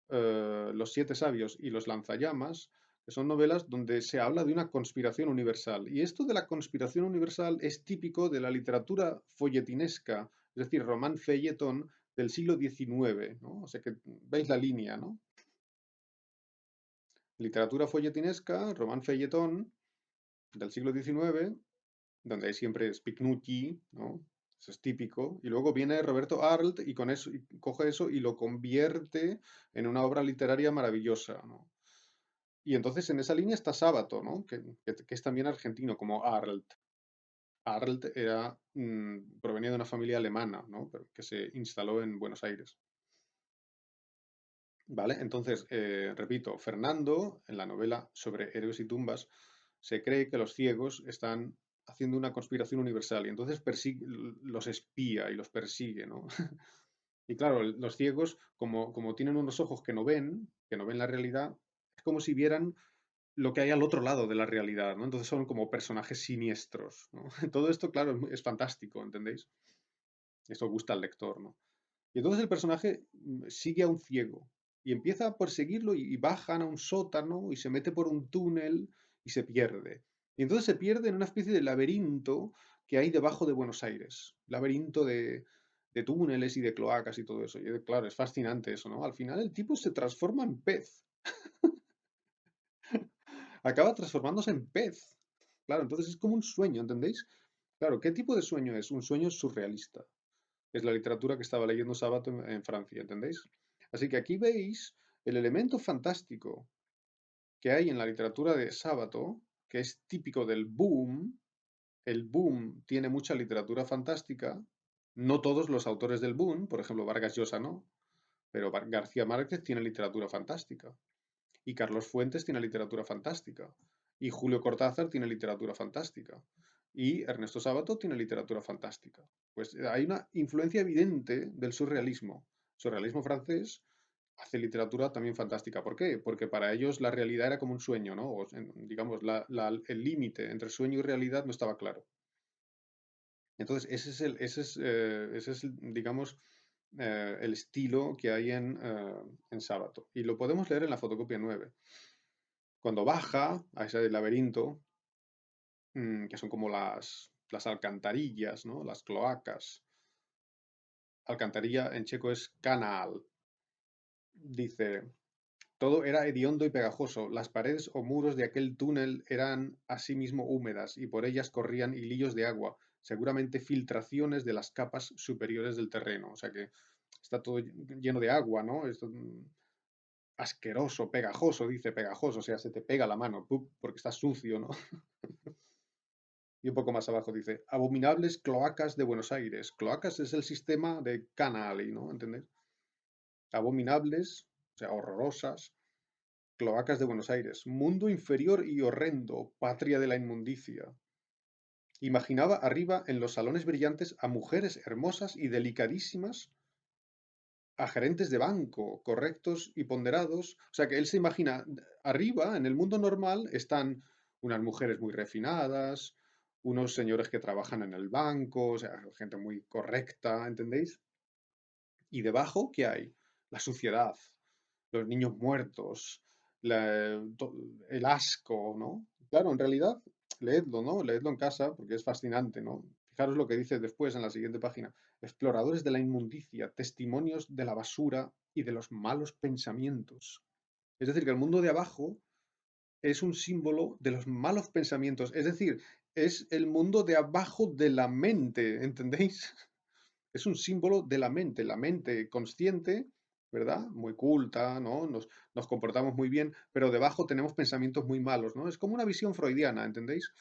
Los Siete Sabios y Los Lanzallamas, que son novelas donde se habla de una conspiración universal. Y esto de la conspiración universal es típico de la literatura folletinesca, es decir, román folletón del siglo XIX, ¿no? O sea que veis la línea, ¿no? Literatura folletinesca, román folletón del siglo XIX, donde hay siempre Spignucci, ¿no? Eso es típico. Y luego viene Roberto Arlt y con eso y coge eso y lo convierte en una obra literaria maravillosa, ¿no? Y entonces en esa línea está Sábato, ¿no? Que es también argentino, como Arlt. Arlt provenía de una familia alemana, ¿no? Pero que se instaló en Buenos Aires. ¿Vale? Entonces, repito, Fernando, en la novela sobre héroes y tumbas, se cree que los ciegos están haciendo una conspiración universal y entonces los espía y los persigue, ¿no? Y claro, los ciegos, como tienen unos ojos que no ven la realidad, es como si vieran lo que hay al otro lado de la realidad, ¿no? Entonces son como personajes siniestros, ¿no? Todo esto, claro, es fantástico, ¿entendéis? Esto gusta al lector, ¿no? Y entonces el personaje sigue a un ciego y empieza a perseguirlo y bajan a un sótano y se mete por un túnel y se pierde. Y entonces se pierde en una especie de laberinto que hay debajo de Buenos Aires. Laberinto de túneles y de cloacas y todo eso. Y claro, es fascinante eso, ¿no? Al final el tipo se transforma en pez. Acaba transformándose en pez. Claro, entonces es como un sueño, ¿entendéis? Claro, ¿qué tipo de sueño es? Un sueño surrealista. Es la literatura que estaba leyendo Sabato en Francia, ¿entendéis? Así que aquí veis el elemento fantástico que hay en la literatura de Sábato, que es típico del boom. El boom tiene mucha literatura fantástica. No todos los autores del boom, por ejemplo, Vargas Llosa no, pero García Márquez tiene literatura fantástica. Y Carlos Fuentes tiene literatura fantástica. Y Julio Cortázar tiene literatura fantástica. Y Ernesto Sábato tiene literatura fantástica. Pues hay una influencia evidente del surrealismo. Surrealismo francés hace literatura también fantástica. ¿Por qué? Porque para ellos la realidad era como un sueño, ¿no? O, digamos, el límite entre sueño y realidad no estaba claro. Entonces, digamos, el estilo que hay en Sábato. Y lo podemos leer en la fotocopia 9. Cuando baja a ese laberinto, que son como las alcantarillas, ¿no? Las cloacas. Alcantarilla en checo es canal. Dice, todo era hediondo y pegajoso. Las paredes o muros de aquel túnel eran asimismo húmedas y por ellas corrían hilillos de agua, seguramente filtraciones de las capas superiores del terreno. O sea que está todo lleno de agua, ¿no? Esto, asqueroso, pegajoso, dice pegajoso, o sea, se te pega la mano, porque está sucio, ¿no? Y un poco más abajo dice, abominables cloacas de Buenos Aires. Cloacas es el sistema de Canali, ¿no? ¿Entendés? Abominables, o sea, horrorosas, cloacas de Buenos Aires. Mundo inferior y horrendo, patria de la inmundicia. Imaginaba arriba en los salones brillantes a mujeres hermosas y delicadísimas, a gerentes de banco, correctos y ponderados. O sea que él se imagina, arriba, en el mundo normal, están unas mujeres muy refinadas, unos señores que trabajan en el banco, o sea, gente muy correcta, ¿entendéis? Y debajo, ¿qué hay? La suciedad, los niños muertos, el asco, ¿no? Claro, en realidad, leedlo, ¿no? Leedlo en casa porque es fascinante, ¿no? Fijaros lo que dice después en la siguiente página. Exploradores de la inmundicia, testimonios de la basura y de los malos pensamientos. Es decir, que el mundo de abajo es un símbolo de los malos pensamientos. Es decir, es el mundo de abajo de la mente, ¿entendéis? Es un símbolo de la mente consciente, ¿verdad? Muy culta, ¿no? Nos comportamos muy bien, pero debajo tenemos pensamientos muy malos, ¿no? Es como una visión freudiana, ¿entendéis?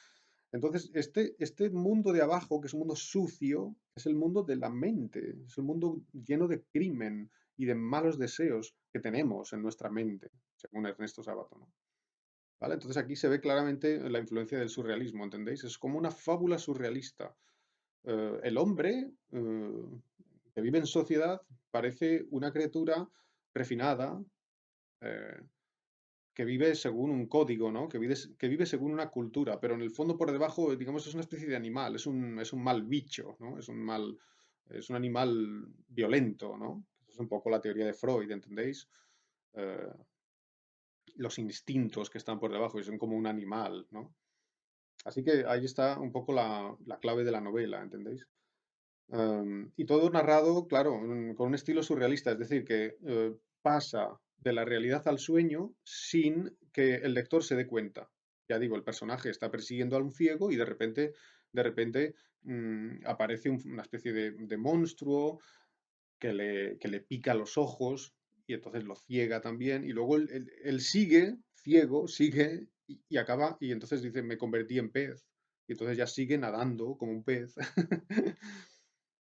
Entonces, este mundo de abajo, que es un mundo sucio, es el mundo de la mente, es el mundo lleno de crimen y de malos deseos que tenemos en nuestra mente, según Ernesto Sábato, ¿no? ¿Vale? Entonces aquí se ve claramente la influencia del surrealismo, ¿entendéis? Es como una fábula surrealista. El hombre que vive en sociedad parece una criatura refinada, eh, que vive según un código, ¿no? Que vive según una cultura, pero en el fondo por debajo, digamos, es una especie de animal, es un mal bicho, ¿no? Es un animal violento, ¿no? Es un poco la teoría de Freud, ¿entendéis? Eh, los instintos que están por debajo y son como un animal, ¿no? Así que ahí está un poco la clave de la novela, ¿entendéis? Y todo narrado, claro, con un estilo surrealista, es decir, que pasa de la realidad al sueño sin que el lector se dé cuenta. Ya digo, el personaje está persiguiendo a un ciego y de repente aparece una especie de monstruo que le pica los ojos y entonces lo ciega también. Y luego él sigue, ciego, sigue y acaba, y entonces dice, me convertí en pez. Y entonces ya sigue nadando como un pez.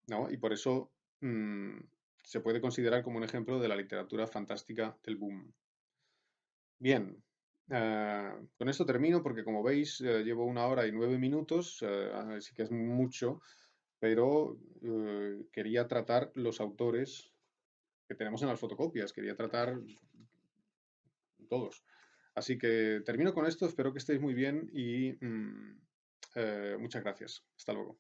¿No? Y por eso mm, se puede considerar como un ejemplo de la literatura fantástica del boom. Bien, con esto termino porque como veis llevo 1 hora y 9 minutos, así que es mucho, pero quería tratar los autores que tenemos en las fotocopias, quería tratar todos. Así que termino con esto, espero que estéis muy bien y muchas gracias. Hasta luego.